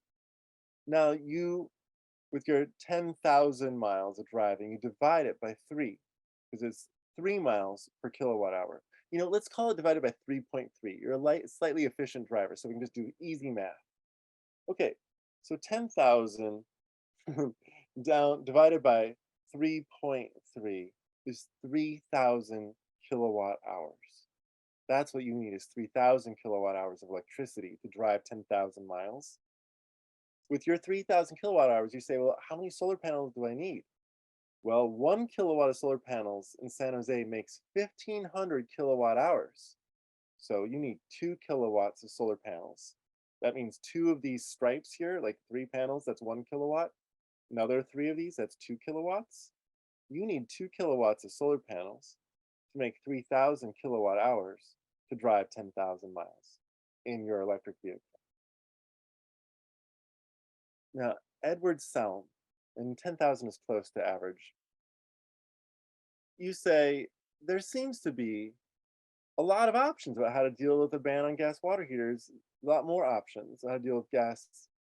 Now with your 10,000 miles of driving, you divide it by 3, because it's 3 miles per kilowatt hour. Let's call it divided by 3.3. You're a slightly efficient driver, so we can just do easy math. Okay, so 10,000 divided by 3.3 is 3,000 kilowatt hours. That's what you need, is 3,000 kilowatt hours of electricity to drive 10,000 miles. With your 3,000 kilowatt hours, you say, well, how many solar panels do I need? Well, 1 kilowatt of solar panels in San Jose makes 1,500 kilowatt hours. So you need 2 kilowatts of solar panels. That means 2 of these stripes here, like 3 panels, that's 1 kilowatt. Another 3 of these, that's 2 kilowatts. You need 2 kilowatts of solar panels to make 3,000 kilowatt hours to drive 10,000 miles in your electric vehicle. Now, Edward Salm, and 10,000 is close to average. You say there seems to be a lot of options about how to deal with a ban on gas water heaters, a lot more options on how to deal with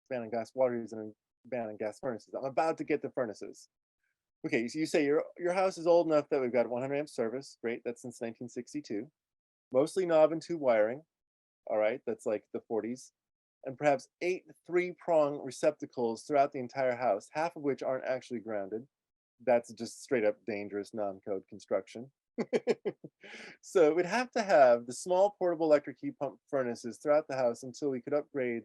ban on gas water heaters and a ban on gas furnaces. I'm about to get to furnaces. Okay, so you say your house is old enough that we've got 100 amp service. Great, that's since 1962. Mostly knob and tube wiring. All right, that's like the 40s. And perhaps 8 3-prong receptacles throughout the entire house, half of which aren't actually grounded. That's just straight up dangerous non-code construction. So we'd have to have the small portable electric heat pump furnaces throughout the house until we could upgrade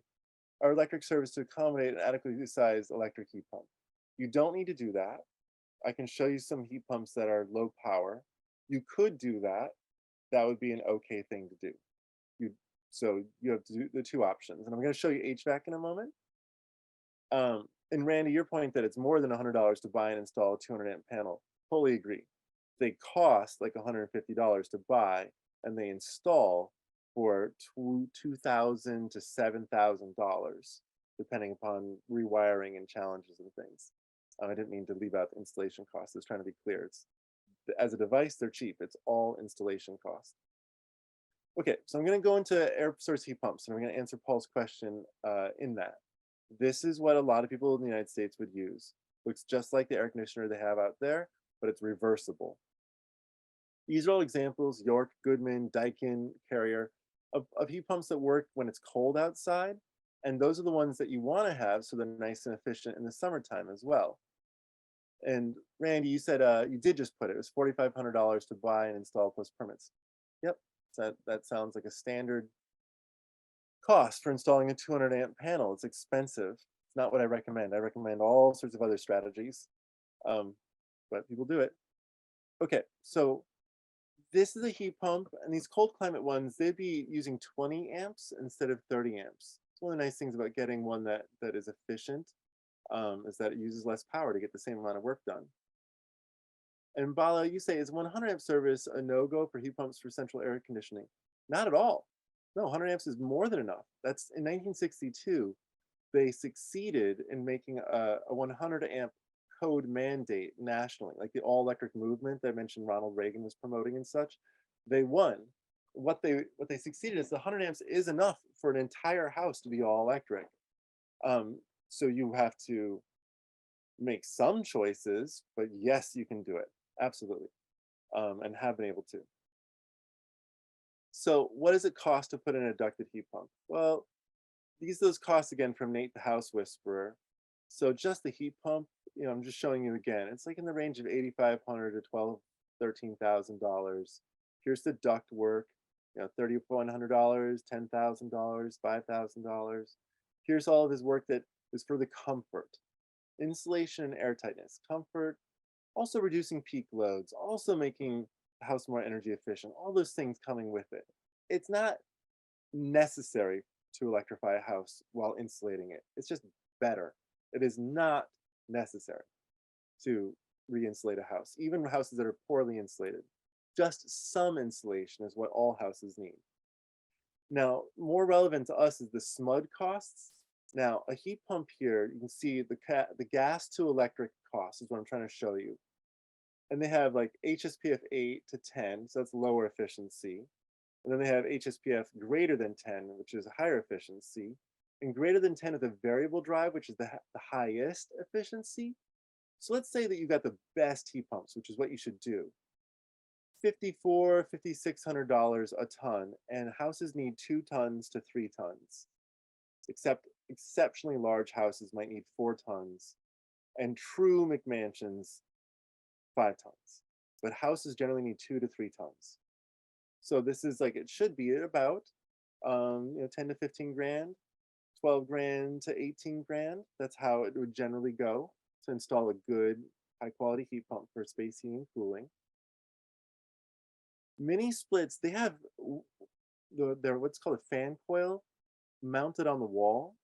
our electric service to accommodate an adequately sized electric heat pump. You don't need to do that. I can show you some heat pumps that are low power. You could do that. That would be an okay thing to do. So you have to do the two options. And I'm going to show you HVAC in a moment. And Randy, your point that it's more than $100 to buy and install a 200 amp panel, fully agree. They cost like $150 to buy, and they install for $2,000 to $7,000, depending upon rewiring and challenges and things. I didn't mean to leave out the installation costs. I was trying to be clear. It's, as a device, they're cheap. It's all installation cost. Okay, so I'm going to go into air source heat pumps, and I'm going to answer Paul's question in that. This is what a lot of people in the United States would use. Looks just like the air conditioner they have out there, but it's reversible. These are all examples, York, Goodman, Daikin, Carrier, of heat pumps that work when it's cold outside. And those are the ones that you want to have so they're nice and efficient in the summertime as well. And Randy, you said you did just put it was $4,500 to buy and install plus permits. Yep, so that sounds like a standard cost for installing a 200 amp panel. It's expensive. It's not what I recommend. I recommend all sorts of other strategies, but people do it. Okay, so this is a heat pump, and these cold climate ones, they'd be using 20 amps instead of 30 amps. It's one of the nice things about getting one that is efficient, is that it uses less power to get the same amount of work done. And Bala, you say, is 100 amp service a no-go for heat pumps for central air conditioning? Not at all. No, 100 amps is more than enough. That's in 1962, they succeeded in making a 100 amp code mandate nationally, like the all electric movement that I mentioned Ronald Reagan was promoting and such. They won. What they succeeded is the 100 amps is enough for an entire house to be all electric. So you have to make some choices, but yes, you can do it. Absolutely. And have been able to. So what does it cost to put in a ducted heat pump? Well, these are those costs again from Nate the House Whisperer. So just the heat pump, I'm just showing you again. It's like in the range of $8,500 to $12,000, $13,000. Here's the duct work, $3,100, $10,000, $5,000. Here's all of his work that is for the comfort, insulation and airtightness, comfort, also reducing peak loads, also making the house more energy efficient, all those things coming with it. It's not necessary to electrify a house while insulating it. It's just better. It is not necessary to re-insulate a house, even houses that are poorly insulated. Just some insulation is what all houses need. Now, more relevant to us is the SMUD costs. Now, a heat pump here, you can see the gas to electric cost is what I'm trying to show you. And they have like HSPF 8 to 10, so that's lower efficiency. And then they have HSPF greater than 10, which is higher efficiency. And greater than 10 with a variable drive, which is the highest efficiency. So let's say that you got the best heat pumps, which is what you should do. $5,400, $5,600 a ton, and houses need 2 tons to 3 tons. Except exceptionally large houses might need 4 tons, and true McMansions 5 tons. But houses generally need 2 to 3 tons. So this is like it should be at about 10 to 15 grand, 12 grand to 18 grand. That's how it would generally go to install a good high quality heat pump for space heating and cooling. Mini splits, they have their what's called a fan coil mounted on the wall.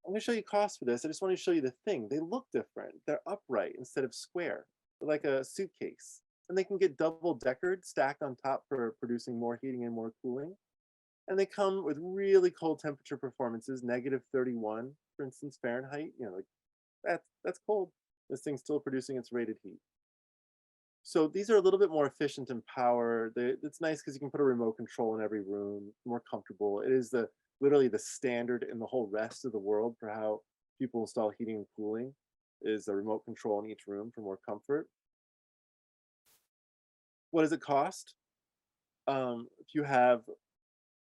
I'm going to show you costs for this. I just want to show you the thing. They look different. They're upright instead of square. They're like a suitcase. And they can get double deckered, stacked on top for producing more heating and more cooling. And they come with really cold temperature performances, -31, for instance, Fahrenheit, like That's cold. This thing's still producing its rated heat. So these are a little bit more efficient in power. It's nice because you can put a remote control in every room, more comfortable. It is literally the standard in the whole rest of the world for how people install heating and cooling is a remote control in each room for more comfort. What does it cost? If you have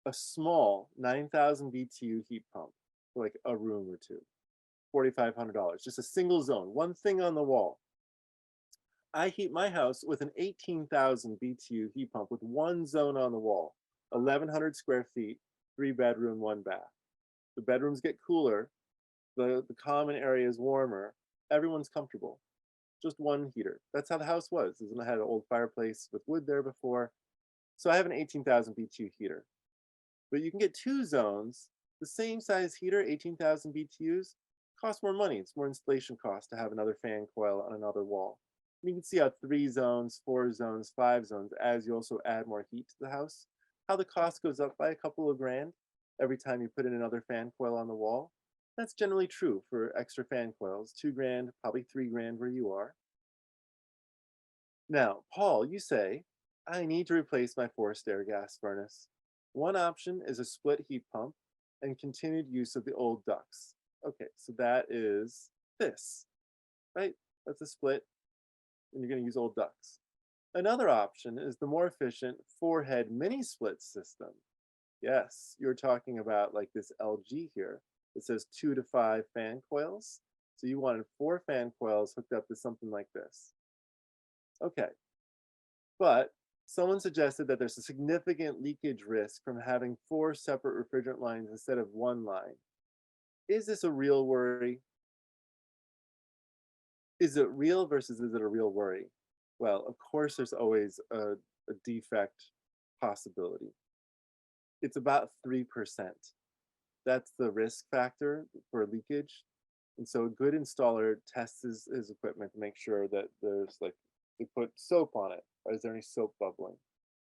a small 9,000 BTU heat pump for like a room or two, $4,500, just a single zone, one thing on the wall. I heat my house with an 18,000 BTU heat pump with one zone on the wall, 1,100 square feet, 3 bedroom, 1 bath. The bedrooms get cooler, the common area is warmer, everyone's comfortable. Just one heater. That's how the house was. I had an old fireplace with wood there before. So I have an 18,000 BTU heater. But you can get 2 zones, the same size heater, 18,000 BTUs, costs more money. It's more installation cost to have another fan coil on another wall. And you can see how 3 zones, 4 zones, 5 zones, as you also add more heat to the house, how the cost goes up by a couple of grand every time you put in another fan coil on the wall. That's generally true for extra fan coils, 2 grand, probably 3 grand where you are. Now, Paul, you say, I need to replace my forced air gas furnace. One option is a split heat pump and continued use of the old ducts. Okay, so that is this, right? That's a split, and you're going to use old ducts. Another option is the more efficient 4-head mini split system. Yes, you're talking about like this LG here. It says 2 to 5 fan coils. So you wanted 4 fan coils hooked up to something like this. Okay, but someone suggested that there's a significant leakage risk from having 4 separate refrigerant lines instead of 1 line. Is this a real worry? Is it real versus is it a real worry? Well, of course, there's always a defect possibility. It's about 3%. That's the risk factor for leakage. And so a good installer tests his equipment to make sure that there's like, they put soap on it. Or is there any soap bubbling?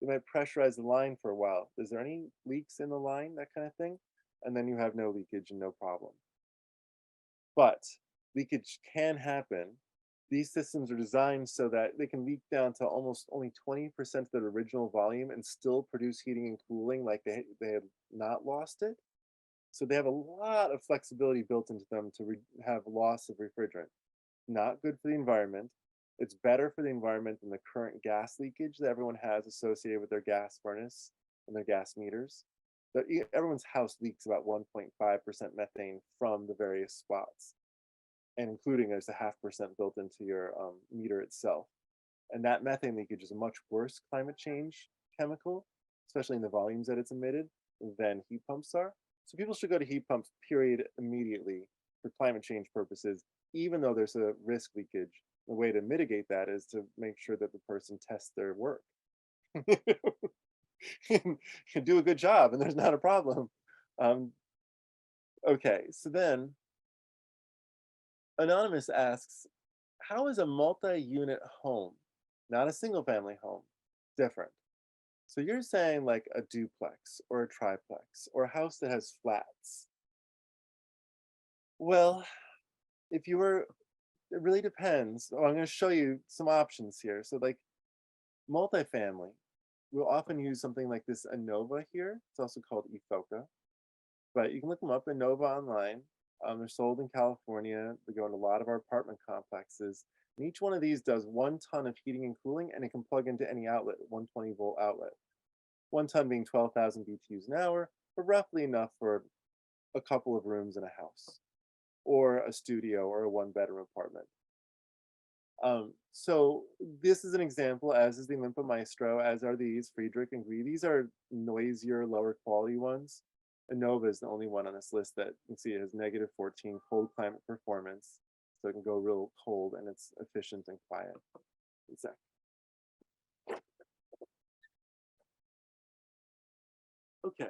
They might pressurize the line for a while. Is there any leaks in the line? That kind of thing. And then you have no leakage and no problem. But leakage can happen. These systems are designed so that they can leak down to almost only 20% of their original volume and still produce heating and cooling like they have not lost it. So they have a lot of flexibility built into them to have loss of refrigerant. Not good for the environment. It's better for the environment than the current gas leakage that everyone has associated with their gas furnace and their gas meters. Everyone's house leaks about 1.5% methane from the various spots, and including there's a 0.5% built into your meter itself. And that methane leakage is a much worse climate change chemical, especially in the volumes that it's emitted, than heat pumps are. So people should go to heat pumps, period, immediately for climate change purposes, even though there's a risk leakage. The way to mitigate that is to make sure that the person tests their work. Can do a good job and there's not a problem. Okay, so then Anonymous asks, how is a multi-unit home, not a single family home, different? So you're saying like a duplex or a triplex or a house that has flats. Well, if you were, it really depends. Oh, I'm going to show you some options here. So like multifamily, we'll often use something like this Innova here. It's also called Efoca, but you can look them up, Innova, online. They're sold in California. They go in a lot of our apartment complexes. And each one of these does 1 ton of heating and cooling, and it can plug into any outlet, 120-volt outlet. 1 ton being 12,000 BTUs an hour, but roughly enough for a couple of rooms in a house, or a studio, or a 1-bedroom apartment. So this is an example, as is the Limpa Maestro, as are these, Friedrich and Gree. These are noisier, lower quality ones. Innova is the only one on this list that you can see it has -14 cold climate performance. So it can go real cold and it's efficient and quiet. Exactly. Okay.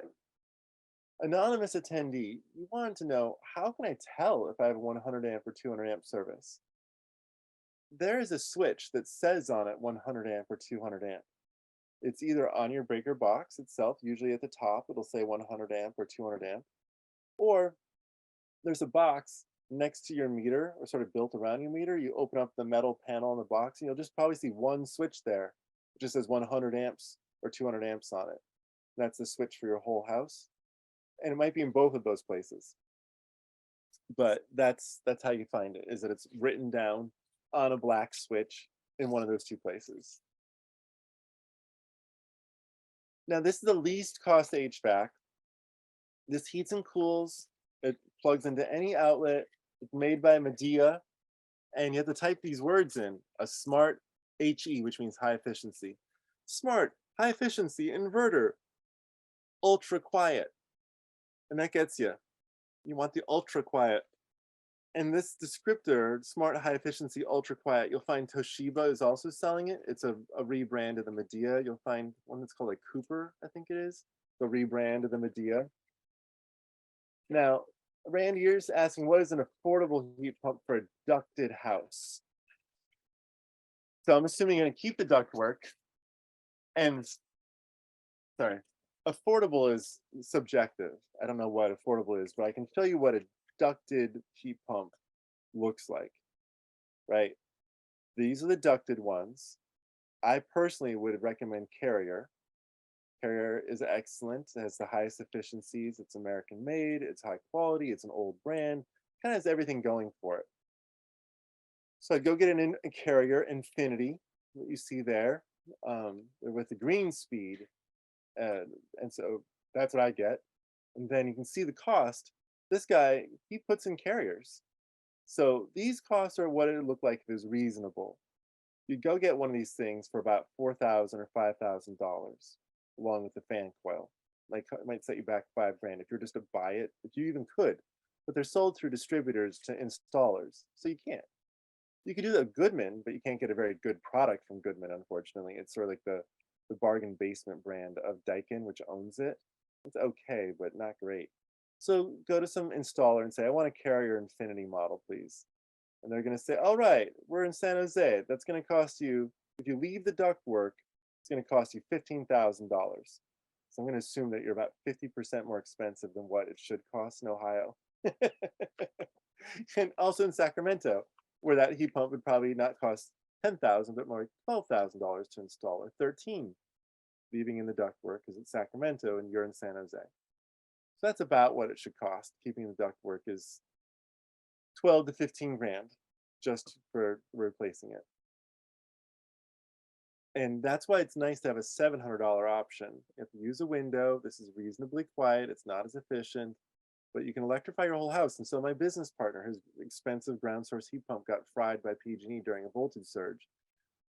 Anonymous attendee, you wanted to know, how can I tell if I have a 100 amp or 200 amp service? There is a switch that says on it 100 amp or 200 amp. It's either on your breaker box itself, usually at the top, it'll say 100 amp or 200 amp, or there's a box next to your meter, or sort of built around your meter, you open up the metal panel in the box, and you'll just probably see one switch there. It just says 100 amps or 200 amps on it. That's the switch for your whole house. And it might be in both of those places. But that's how you find it, is that it's written down on a black switch in one of those two places. Now, this is the least cost HVAC. This heats and cools. It plugs into any outlet. It's made by Medea. And you have to type these words in: a smart HE, which means high efficiency. Smart, high efficiency inverter, ultra quiet. And that gets you. You want the ultra quiet. And this descriptor, smart, high efficiency, ultra quiet, you'll find Toshiba is also selling it. It's a rebrand of the Medea. You'll find one that's called like Cooper, I think it is, the rebrand of the Medea. Now, Randy, you're just asking, what is an affordable heat pump for a ducted house? So I'm assuming you're going to keep the ductwork. And sorry, affordable is subjective. I don't know what affordable is, but I can tell you what a ducted heat pump looks like, right? These are the ducted ones. I personally would recommend Carrier. Carrier is excellent. It has the highest efficiencies. It's American made. It's high quality. It's an old brand. Kind of has everything going for it. So I'd go get a Carrier Infinity, what you see there, with the green speed. And so that's what I get. And then you can see the cost. This guy, he puts in Carriers. So these costs are what it would look like if it was reasonable. You'd go get one of these things for about $4,000 or $5,000, along with the fan coil. Like, it might set you back $5,000 if you're just to buy it, if you even could. But they're sold through distributors to installers, so you can't. You could do that at Goodman, but you can't get a very good product from Goodman, unfortunately. It's sort of like the bargain basement brand of Daikin, which owns it. It's okay, but not great. So go to some installer and say, I want a Carrier Infinity model, please. And they're going to say, all right, we're in San Jose. That's going to cost you, if you leave the ductwork, it's going to cost you $15,000. So I'm going to assume that you're about 50% more expensive than what it should cost in Ohio. And also in Sacramento, where that heat pump would probably not cost $10,000, but more like $12,000 to install, or $13,000, leaving in the ductwork because it's Sacramento and you're in San Jose. So that's about what it should cost. Keeping the ductwork is 12 to 15 grand just for replacing it. And that's why it's nice to have a $700 option. If you use a window, this is reasonably quiet. It's not as efficient, but you can electrify your whole house. And so my business partner, his expensive ground source heat pump got fried by PG&E during a voltage surge.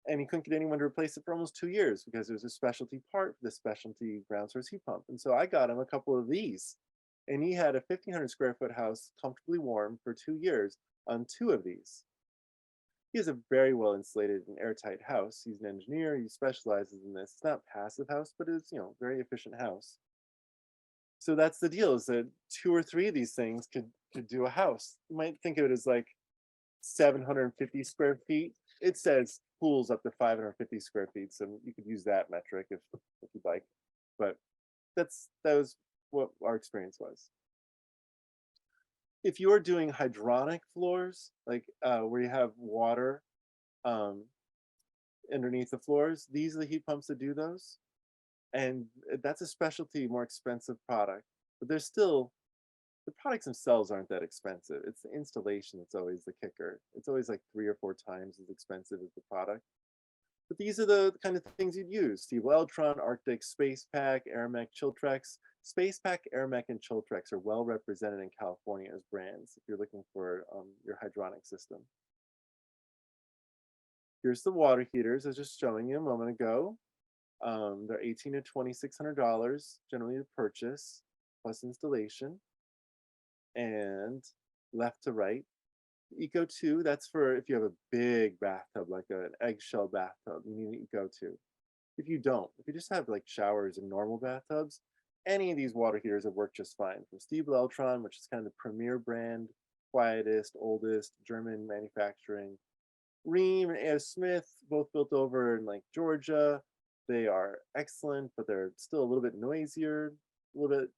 And he couldn't get anyone to replace it for almost 2 years because it was a specialty part for the specialty ground source heat pump. And so I got him a couple of these. And he had a 1,500 square foot house comfortably warm for 2 years on 2 of these. He has a very well insulated and airtight house. He's an engineer. He specializes in this. It's not a passive house, but it's, very efficient house. So that's the deal, is that 2 or 3 of these things could do a house. You might think of it as like 750 square feet. It says pools up to 550 square feet, so you could use that metric if you'd like. But that was what our experience was. If you're doing hydronic floors, like where you have water underneath the floors, these are the heat pumps that do those. And that's a specialty, more expensive product. But there's still, the products themselves aren't that expensive. It's the installation that's always the kicker. It's always like 3 or 4 times as expensive as the product. But these are the kind of things you'd use. Eltron, Arctic, Space Pack, Aramec, Chiltrex. Space Pack, Aramec, and Chiltrex are well represented in California as brands if you're looking for your hydronic system. Here's the water heaters I was just showing you a moment ago. They're $1,800 to $2,600 generally to purchase, plus installation. And left to right, Eco 2, that's for if you have a big bathtub, like an eggshell bathtub, you need an Eco 2. If you don't, if you just have like showers and normal bathtubs, any of these water heaters have worked just fine. From Eltron, which is kind of the premier brand, quietest, oldest, German manufacturing. Rheem and A.S. Smith, both built over in like Georgia. They are excellent, but they're still a little bit noisier, a little bit,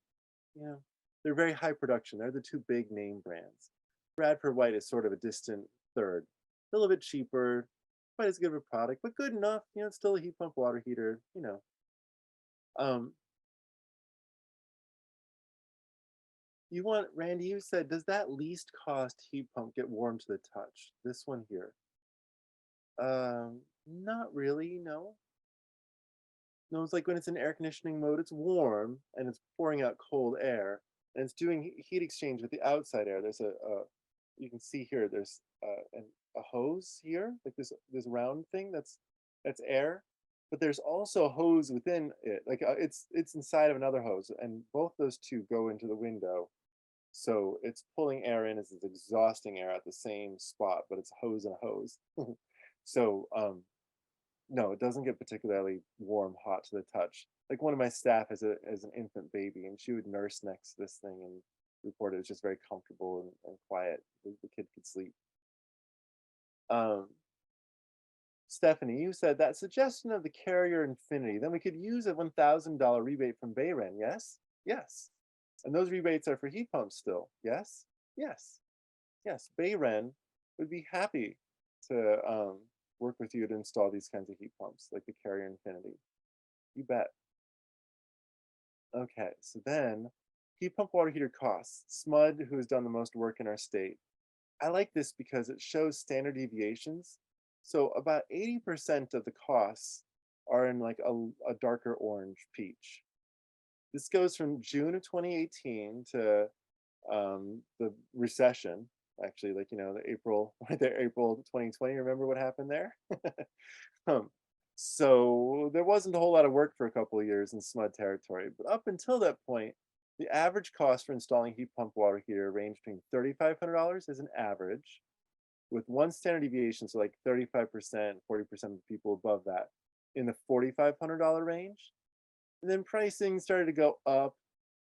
they're very high production. They're the 2 big name brands. Bradford White is sort of a distant third. A little bit cheaper, quite as good of a product, but good enough. It's still a heat pump water heater. Um, you want, Randy, you said, does that least cost heat pump get warm to the touch? This one here. Not really, no. No, it's like when it's in air conditioning mode, it's warm and it's pouring out cold air and it's doing heat exchange with the outside air. There's you can see here, there's a hose here, like this round thing that's air, but there's also a hose within it. Like it's inside of another hose, and both those two go into the window. So it's pulling air in as it's exhausting air at the same spot, but it's hose and hose. So no, it doesn't get particularly warm, hot to the touch. Like one of my staff as an infant baby, and she would nurse next to this thing and report it was just very comfortable and quiet. The kid could sleep. Um, Stephanie, you said that suggestion of the Carrier Infinity, then we could use a $1,000 rebate from Bayren, yes? Yes. And those rebates are for heat pumps still, yes? Yes. Yes, Bayren would be happy to work with you to install these kinds of heat pumps, like the Carrier Infinity. You bet. Okay, so then heat pump water heater costs. SMUD, who has done the most work in our state. I like this because it shows standard deviations. So about 80% of the costs are in like a darker orange peach. This goes from June of 2018 to the recession, actually, like, the April, right there, April 2020. Remember what happened there? So there wasn't a whole lot of work for a couple of years in SMUD territory, but up until that point, the average cost for installing heat pump water heater ranged between $3,500 as an average, with one standard deviation, so like 35%, 40% of the people above that, in the $4,500 range. And then pricing started to go up,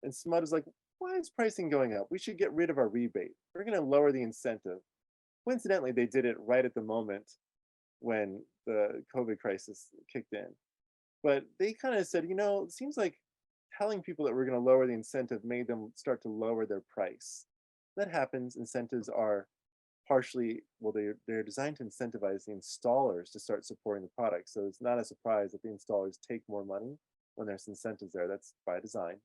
and SMUD was like, why is pricing going up? We should get rid of our rebate. We're going to lower the incentive. Coincidentally, they did it right at the moment when the COVID crisis kicked in. But they kind of said, it seems like telling people that we're going to lower the incentive made them start to lower their price. That happens. Incentives are partially, well, they're designed to incentivize the installers to start supporting the product. So it's not a surprise that the installers take more money when there's incentives there. That's by design.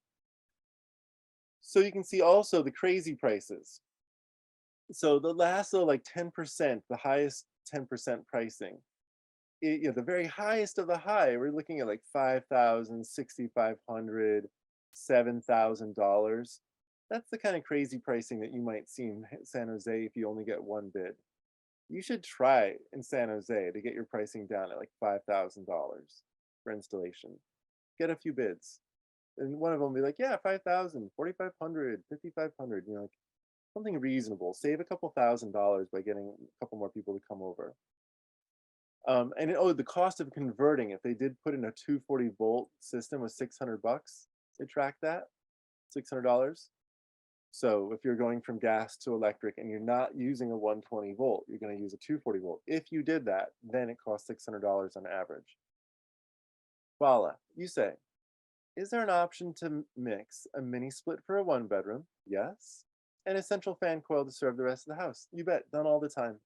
So you can see also the crazy prices. So the last, like 10%, the highest 10% pricing, the very highest of the high, we're looking at like $5,000, $6,500, $7,000. That's the kind of crazy pricing that you might see in San Jose if you only get one bid. You should try in San Jose to get your pricing down at like $5,000 for installation. Get a few bids. And one of them will be like, yeah, 5,000, 4,500, 5,500, like something reasonable. Save a couple $1,000s by getting a couple more people to come over. And the cost of converting, if they did put in a 240 volt system, was $600. They track that, $600. So if you're going from gas to electric and you're not using a 120 volt, you're going to use a 240 volt. If you did that, then it costs $600 on average. Bala, you say, is there an option to mix a mini split for a 1-bedroom? Yes. And a central fan coil to serve the rest of the house? You bet, done all the time.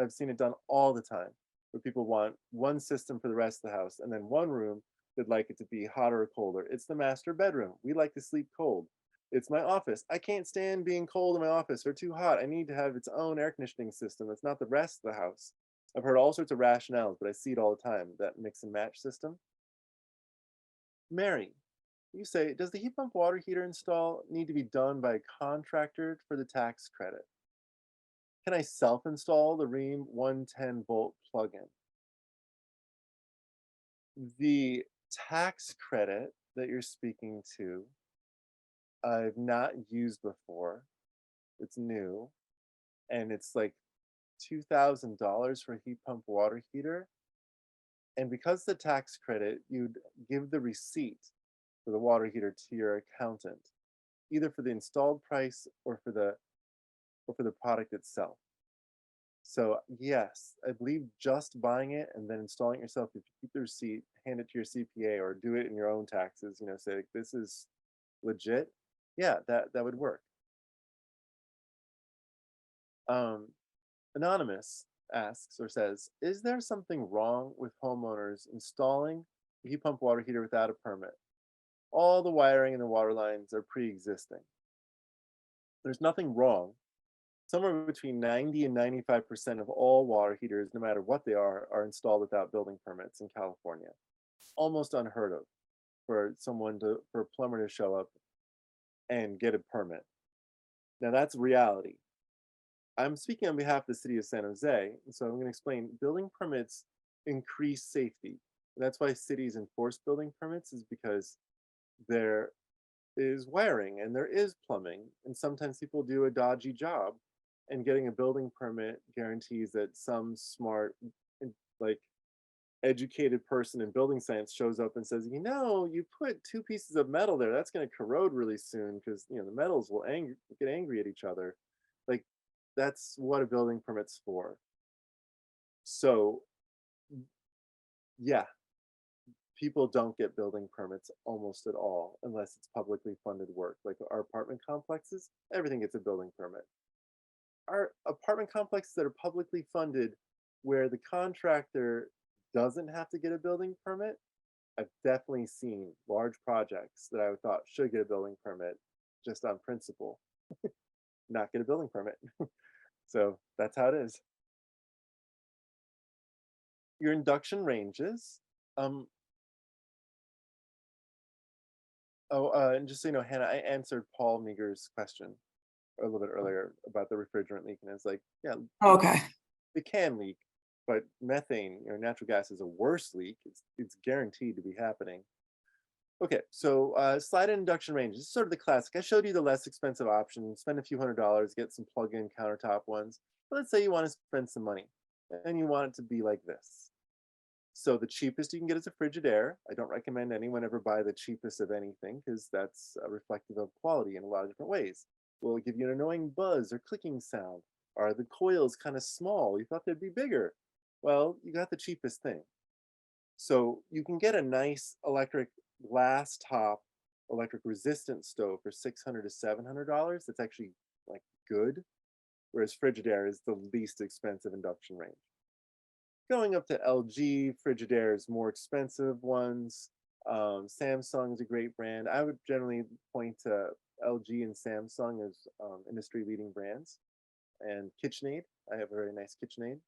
I've seen it done all the time, where people want one system for the rest of the house and then one room they'd like it to be hotter or colder. It's the master bedroom. We like to sleep cold. It's my office. I can't stand being cold in my office or too hot. I need to have its own air conditioning system. That's not the rest of the house. I've heard all sorts of rationales, but I see it all the time, that mix and match system. Mary, you say, does the heat pump water heater install need to be done by a contractor for the tax credit? Can I self-install the Rheem 110 volt plugin? The tax credit that you're speaking to, I've not used before. It's new, and it's like $2,000 for a heat pump water heater. And because the tax credit, you'd give the receipt for the water heater to your accountant, either for the installed price or for the product itself. So yes, I believe just buying it and then installing it yourself, if you keep the receipt, hand it to your CPA or do it in your own taxes, say like, this is legit. Yeah, that would work. Um, Anonymous asks or says, is there something wrong with homeowners installing a heat pump water heater without a permit? All the wiring and the water lines are pre-existing. There's nothing wrong. Somewhere between 90 and 95% of all water heaters, no matter what they are installed without building permits in California. Almost unheard of for a plumber to show up and get a permit. Now that's reality. I'm speaking on behalf of the city of San Jose, so I'm going to explain building permits increase safety. And that's why cities enforce building permits, is because there is wiring and there is plumbing, and sometimes people do a dodgy job, and getting a building permit guarantees that some smart, like educated person in building science shows up and says, you put two pieces of metal there, that's going to corrode really soon because the metals will get angry at each other. Like, that's what a building permit's for. So yeah, people don't get building permits almost at all unless it's publicly funded work. Like our apartment complexes, everything gets a building permit. Our apartment complexes that are publicly funded, where the contractor doesn't have to get a building permit, I've definitely seen large projects that I thought should get a building permit just on principle, not get a building permit. So that's how it is. Your induction ranges. Um, and just so you know, Hannah, I answered Paul Meager's question a little bit earlier about the refrigerant leak, and it's like, yeah, Okay. it can leak, but methane, natural gas, is a worse leak. It's guaranteed to be happening. Okay, so slide in induction range. This is sort of the classic. I showed you the less expensive option. Spend a few $100s, get some plug-in countertop ones. But let's say you want to spend some money and you want it to be like this. So the cheapest you can get is a Frigidaire. I don't recommend anyone ever buy the cheapest of anything, because that's reflective of quality in a lot of different ways. Will it give you an annoying buzz or clicking sound? Are the coils kind of small? You thought they'd be bigger. Well, you got the cheapest thing. So you can get a nice electric glass top, electric resistant stove for $600 to $700. That's actually like good, whereas Frigidaire is the least expensive induction range. Going up to LG, Frigidaire's more expensive ones. Samsung is a great brand. I would generally point to LG and Samsung as industry leading brands. And KitchenAid, I have a very nice KitchenAid.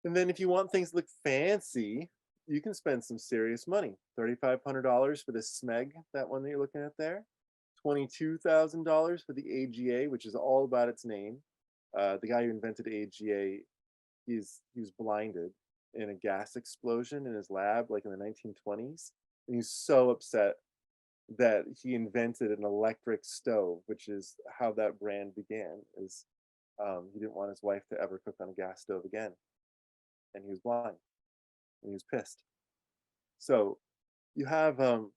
And then if you want things to look fancy, you can spend some serious money. $3,500 for the SMEG, that one that you're looking at there. $22,000 for the AGA, which is all about its name. The guy who invented AGA, he was blinded in a gas explosion in his lab, like in the 1920s. And he's so upset that he invented an electric stove, which is how that brand began. Is he didn't want his wife to ever cook on a gas stove again, and he was blind, and he was pissed. So you have the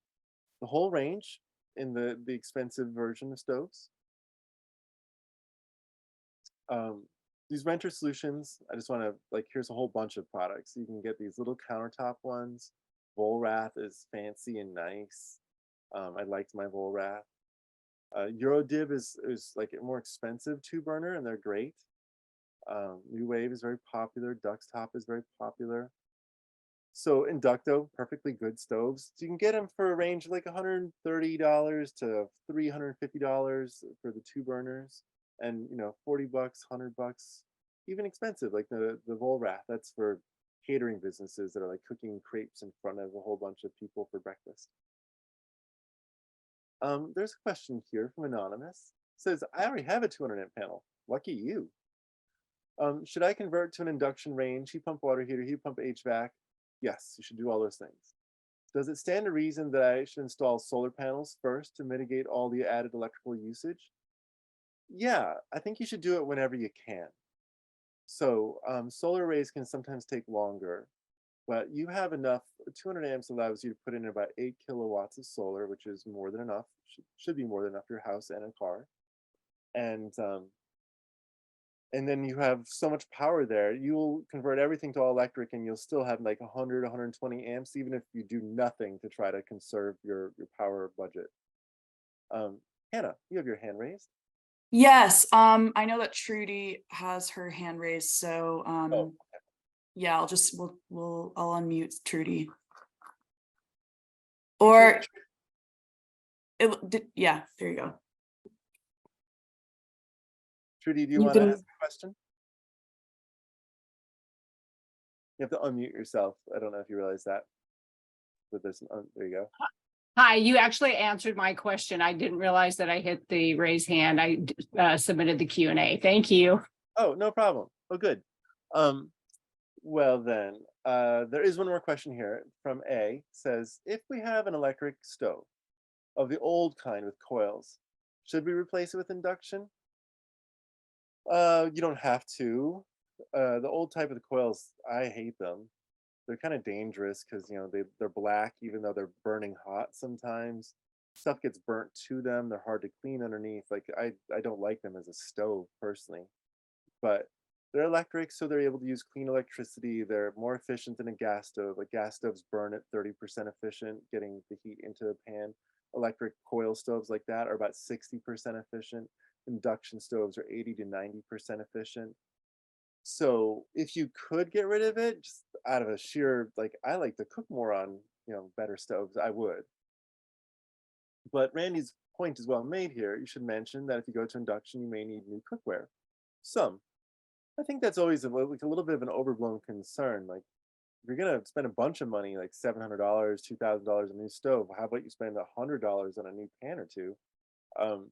whole range in the expensive version of stoves. These renter solutions, I just want to, like, here's a whole bunch of products. You can get these little countertop ones. Volrath is fancy and nice. I liked my Volrath. Eurodib is like a more expensive two burner, and they're great. New Wave is very popular. Duxtop is very popular. So Inducto, perfectly good stoves. So you can get them for a range of like $130 to $350 for the two burners, and 40 bucks, $100, even expensive, like the Volrath. That's for catering businesses that are like cooking crepes in front of a whole bunch of people for breakfast. There's a question here from Anonymous. It says, I already have a 200 amp panel. Lucky you. Should I convert to an induction range, heat pump water heater, heat pump HVAC? Yes, you should do all those things. Does it stand to reason that I should install solar panels first to mitigate all the added electrical usage? Yeah, I think you should do it whenever you can. So solar arrays can sometimes take longer, but you have enough. 200 amps allows you to put in about 8 kilowatts of solar, which is more than enough, should be more than enough for your house and a car. And then you have so much power there, you'll convert everything to all electric, and you'll still have like 100, 120 amps, even if you do nothing to try to conserve your power budget. Hannah, you have your hand raised. Yes, I know that Trudy has her hand raised, so Oh, yeah, I'll unmute Trudy. Tru- Or yeah, there you go. Trudy, do you You want to ask can. a question? You have to unmute yourself. I don't know if you realize that, but there you go. Hi, you actually answered my question. I didn't realize that I hit the raise hand. I submitted the Q&A. Thank you. Oh, no problem. Oh, good. Well then, there is one more question here from A. Says, if we have an electric stove of the old kind with coils, should we replace it with induction? You don't have to. The old type of the coils, I hate them. They're kind of dangerous because they're black, even though they're burning hot sometimes. Stuff gets burnt to them. They're hard to clean underneath. Like I don't like them as a stove personally, but they're electric, so they're able to use clean electricity. They're more efficient than a gas stove. Like gas stoves burn at 30% efficient, getting the heat into a pan. Electric coil stoves like that are about 60% efficient. Induction stoves are 80 to 90% efficient. So if you could get rid of it, just out of a sheer, like, I like to cook more on, better stoves, I would. But Randy's point is well made here. You should mention that if you go to induction, you may need new cookware. Some. I think that's always like a little bit of an overblown concern. Like, if you're gonna spend a bunch of money, like $700, $2,000 on a new stove, how about you spend $100 on a new pan or two? Um,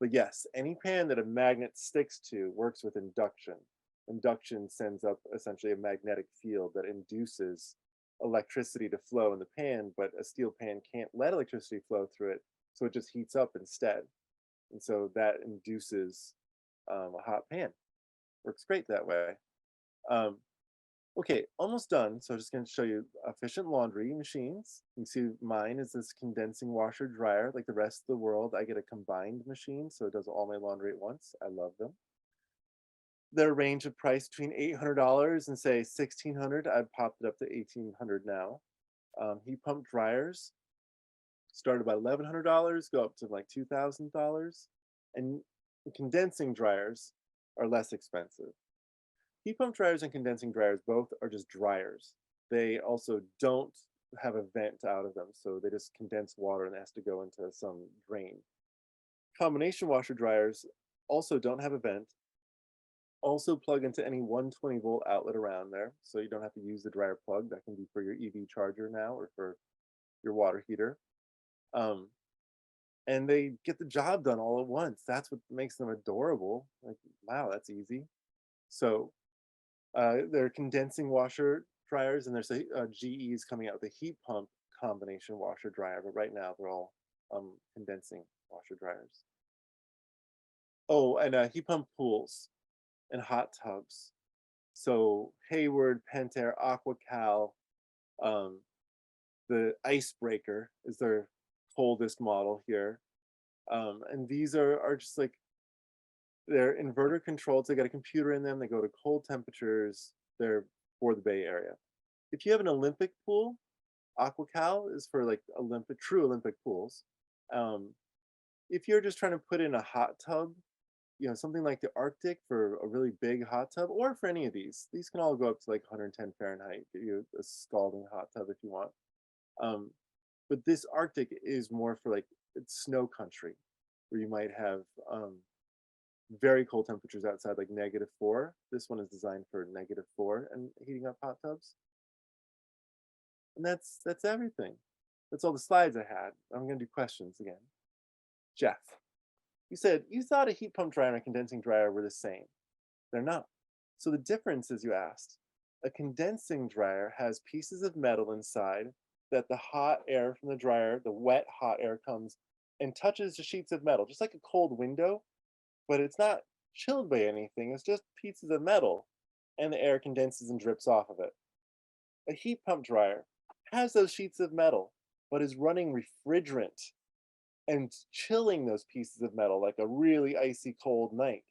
but yes, any pan that a magnet sticks to works with induction. Induction sends up essentially a magnetic field that induces electricity to flow in the pan, but a steel pan can't let electricity flow through it, so it just heats up instead. And so that induces a hot pan. Works great that way. Um, okay, almost done. So I'm just going to show you efficient laundry machines. You can see mine is this condensing washer dryer. Like the rest of the world, I get a combined machine, so it does all my laundry at once. I love them. Their range of price between $800 and say $1,600. I've popped it up to $1,800 now. Heat pump dryers start about $1,100, go up to like $2,000, and condensing dryers are less expensive. Heat pump dryers and condensing dryers both are just dryers. They also don't have a vent out of them, so they just condense water and it has to go into some drain. Combination washer dryers also don't have a vent, also plug into any 120-volt outlet around there, so you don't have to use the dryer plug. That can be for your EV charger now or for your water heater. Um, and they get the job done all at once. That's what makes them adorable. Like, wow, that's easy. So they're condensing washer dryers, and there's a GE's coming out with a heat pump combination washer dryer, but right now they're all condensing washer dryers. Oh, and heat pump pools and hot tubs. So Hayward, Pentair, AquaCal, um, the Icebreaker is their coldest model here. And these are just like, they're inverter controlled. So they got a computer in them. They go to cold temperatures. They're for the Bay Area. If you have an Olympic pool, AquaCal is for like true Olympic pools. If you're just trying to put in a hot tub, something like the Arctic for a really big hot tub, or for any of these can all go up to like 110 Fahrenheit, get you a scalding hot tub if you want. But this Arctic is more for like, it's snow country, where you might have very cold temperatures outside, like -4. This one is designed for -4 and heating up hot tubs. And that's everything. That's all the slides I had. I'm gonna do questions again. Jeff, you said you thought a heat pump dryer and a condensing dryer were the same. They're not. So the difference is, you asked, a condensing dryer has pieces of metal inside that the hot air from the dryer, the wet hot air, comes and touches the sheets of metal, just like a cold window, but it's not chilled by anything. It's just pieces of metal, and the air condenses and drips off of it. A heat pump dryer has those sheets of metal, but is running refrigerant and chilling those pieces of metal like a really icy cold night.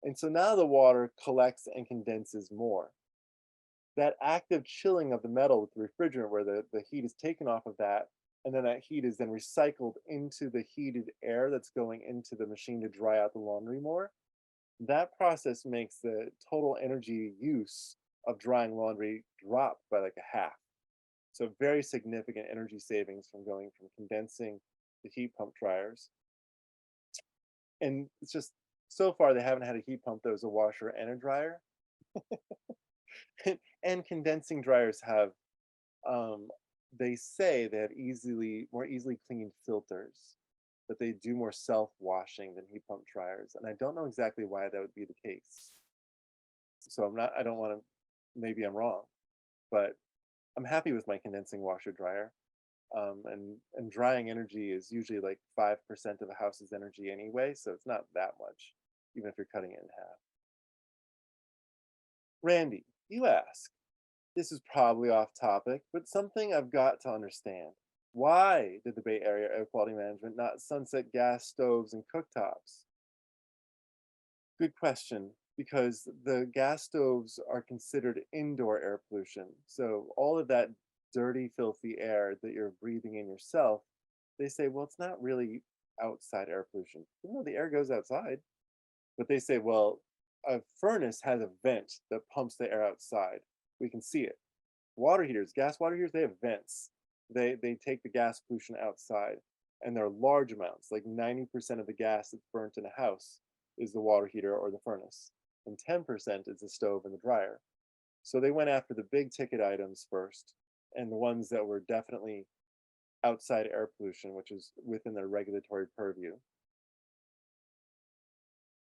And so now the water collects and condenses more. That active chilling of the metal with the refrigerant, where the heat is taken off of that, and then that heat is then recycled into the heated air that's going into the machine to dry out the laundry more. That process makes the total energy use of drying laundry drop by like a half. So very significant energy savings from going from condensing to heat pump dryers. And it's just so far they haven't had a heat pump that was a washer and a dryer. And condensing dryers have, um, they say they have more easily cleaned filters, but they do more self-washing than heat pump dryers. And I don't know exactly why that would be the case. So I don't want to, maybe I'm wrong, but I'm happy with my condensing washer dryer. And drying energy is usually like 5% of a house's energy anyway, so it's not that much, even if you're cutting it in half. Randy, you ask, this is probably off topic, but something I've got to understand. Why did the Bay Area Air Quality Management not sunset gas stoves and cooktops? Good question, because the gas stoves are considered indoor air pollution. So all of that dirty, filthy air that you're breathing in yourself, they say, well, it's not really outside air pollution. Even though the air goes outside. But they say, well, a furnace has a vent that pumps the air outside. We can see it. Water heaters, gas water heaters, they have vents. They take the gas pollution outside, and they're large amounts. Like 90% of the gas that's burnt in a house is the water heater or the furnace, and 10% is the stove and the dryer. So they went after the big ticket items first, and the ones that were definitely outside air pollution, which is within their regulatory purview.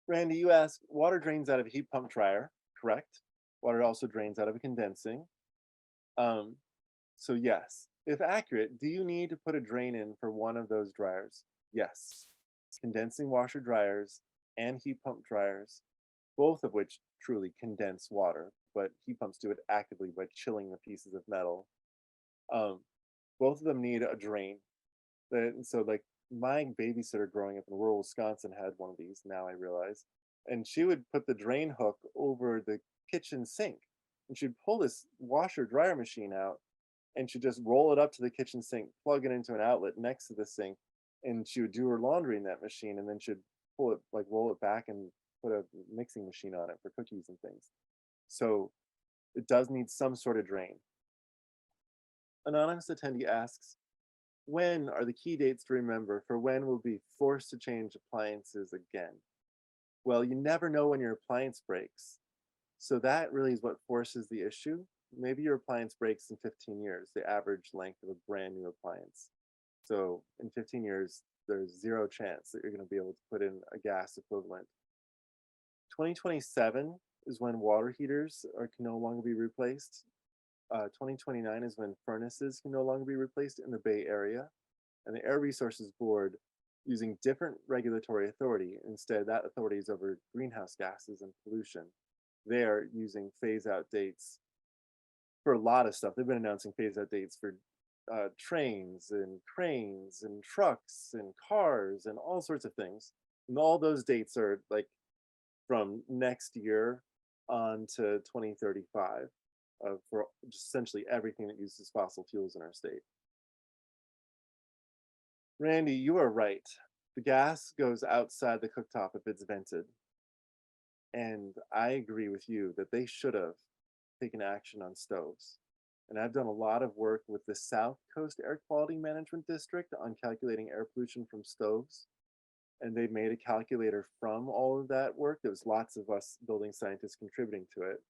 Randy, you ask, water drains out of a heat pump dryer, correct? Water also drains out of a condensing. So yes, if accurate, do you need to put a drain in for one of those dryers? Yes. Condensing washer dryers and heat pump dryers, both of which truly condense water, but heat pumps do it actively by chilling the pieces of metal. Both of them need a drain. So like my babysitter growing up in rural Wisconsin had one of these, now I realize. And she would put the drain hook over the kitchen sink. And she'd pull this washer dryer machine out and she'd just roll it up to the kitchen sink, plug it into an outlet next to the sink, and she would do her laundry in that machine, and then she'd pull it, like roll it back and put a mixing machine on it for cookies and things. So it does need some sort of drain. Anonymous attendee asks, when are the key dates to remember for when we'll be forced to change appliances again? Well, you never know when your appliance breaks. So that really is what forces the issue. Maybe your appliance breaks in 15 years, the average length of a brand new appliance. So in 15 years, there's zero chance that you're going to be able to put in a gas equivalent. 2027 is when water heaters can no longer be replaced. 2029 is when furnaces can no longer be replaced in the Bay Area. And the Air Resources Board, using different regulatory authority, instead that authority is over greenhouse gases and pollution. They are using phase-out dates for a lot of stuff. They've been announcing phase-out dates for trains and cranes and trucks and cars and all sorts of things. And all those dates are like from next year on to 2035 for essentially everything that uses fossil fuels in our state. Randy, you are right. The gas goes outside the cooktop if it's vented. And I agree with you that they should have taken action on stoves. And I've done a lot of work with the South Coast Air Quality Management District on calculating air pollution from stoves. And they made a calculator from all of that work. There was lots of us building scientists contributing to it.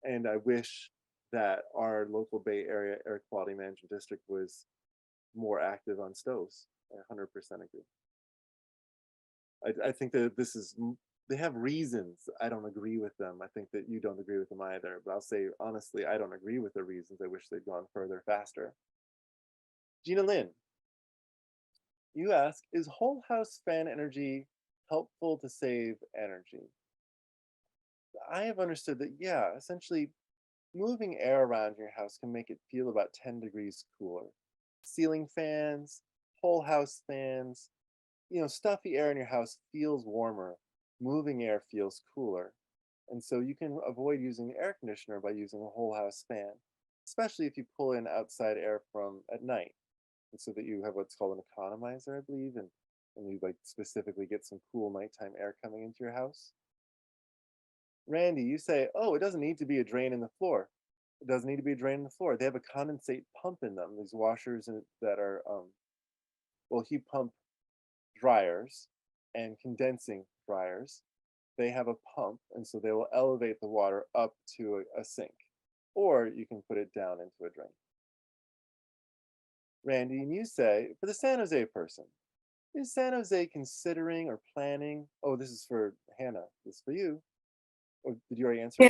And I wish that our local Bay Area Air Quality Management District was more active on stoves. I 100% agree. I think that they have reasons. I don't agree with them. I think that you don't agree with them either. But I'll say, honestly, I don't agree with the reasons. I wish they'd gone further faster. Gina Lynn, you ask, is whole house fan energy helpful to save energy? I have understood that, yeah, essentially moving air around your house can make it feel about 10 degrees cooler. Ceiling fans, whole house fans, stuffy air in your house feels warmer. Moving air feels cooler. And so you can avoid using the air conditioner by using a whole house fan, especially if you pull in outside air from at night. and so that you have what's called an economizer, I believe, and you like specifically get some cool nighttime air coming into your house. Randy, you say, oh, it doesn't need to be a drain in the floor. It doesn't need to be a drain in the floor. They have a condensate pump in them. These washers that are, well, heat pump dryers and condensing dryers. They have a pump, and so they will elevate the water up to a sink, or you can put it down into a drain. Randy, and you say, for the San Jose person, is San Jose considering or planning? Oh, this is for Hannah. This is for you. Or did you already answer?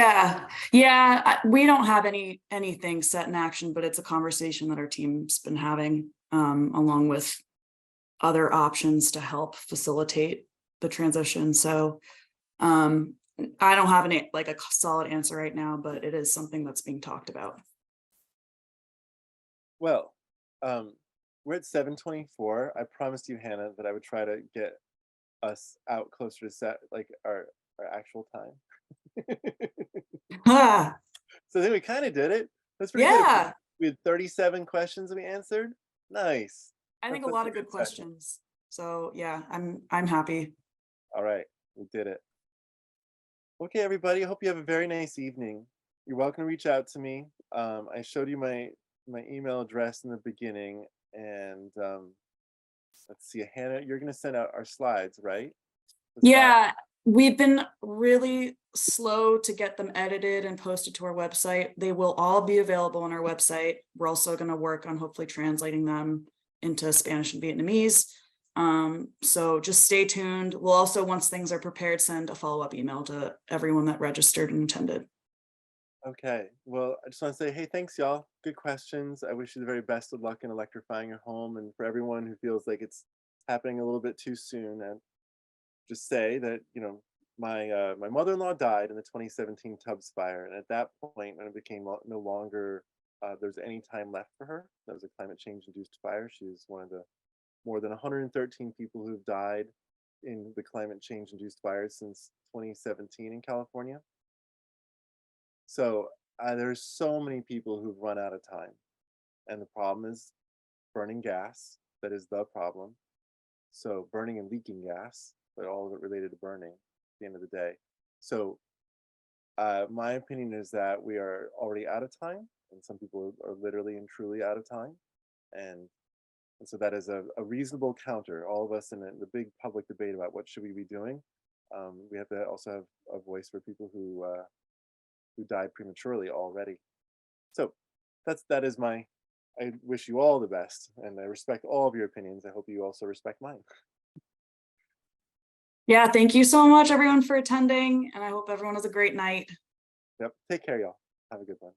Yeah. We don't have anything set in action, but it's a conversation that our team's been having, along with other options to help facilitate the transition. So I don't have a solid answer right now, but it is something that's being talked about. Well, we're at 7:24. I promised you, Hannah, that I would try to get us out closer to set like our actual time. Ah, So I think we kind of did it. That's pretty yeah, good. We had 37 questions that we answered. Nice. I think a That's lot of good session. questions. So yeah, I'm happy. All right, we did it. Okay, everybody. I hope you have a very nice evening. You're welcome to reach out to me. I showed you my email address in the beginning, and let's see, Hannah, you're going to send out our slides, right? Yeah, we've been really slow to get them edited and posted to our website. They will all be available on our website. We're also going to work on hopefully translating them into Spanish and Vietnamese. So just stay tuned. We'll also, once things are prepared, send a follow-up email to everyone that registered and attended. Okay, well, I just want to say, hey, thanks, y'all. Good questions. I wish you the very best of luck in electrifying your home. And for everyone who feels like it's happening a little bit too soon, and just say that, my mother-in-law died in the 2017 Tubbs fire. And at that point, when it became no longer there's any time left for her, that was a climate change induced fire. She was one of the more than 113 people who've died in the climate change induced fires since 2017 in California. So there's so many people who've run out of time, and the problem is burning gas. That is the problem. So burning and leaking gas, but all of it related to burning at the end of the day. So my opinion is that we are already out of time, and some people are literally and truly out of time. And so that is a reasonable counter. All of us in the big public debate about what should we be doing, we have to also have a voice for people who died prematurely already. So that is my, I wish you all the best, and I respect all of your opinions. I hope you also respect mine. Yeah, thank you so much, everyone, for attending, and I hope everyone has a great night. Yep, take care, y'all. Have a good one.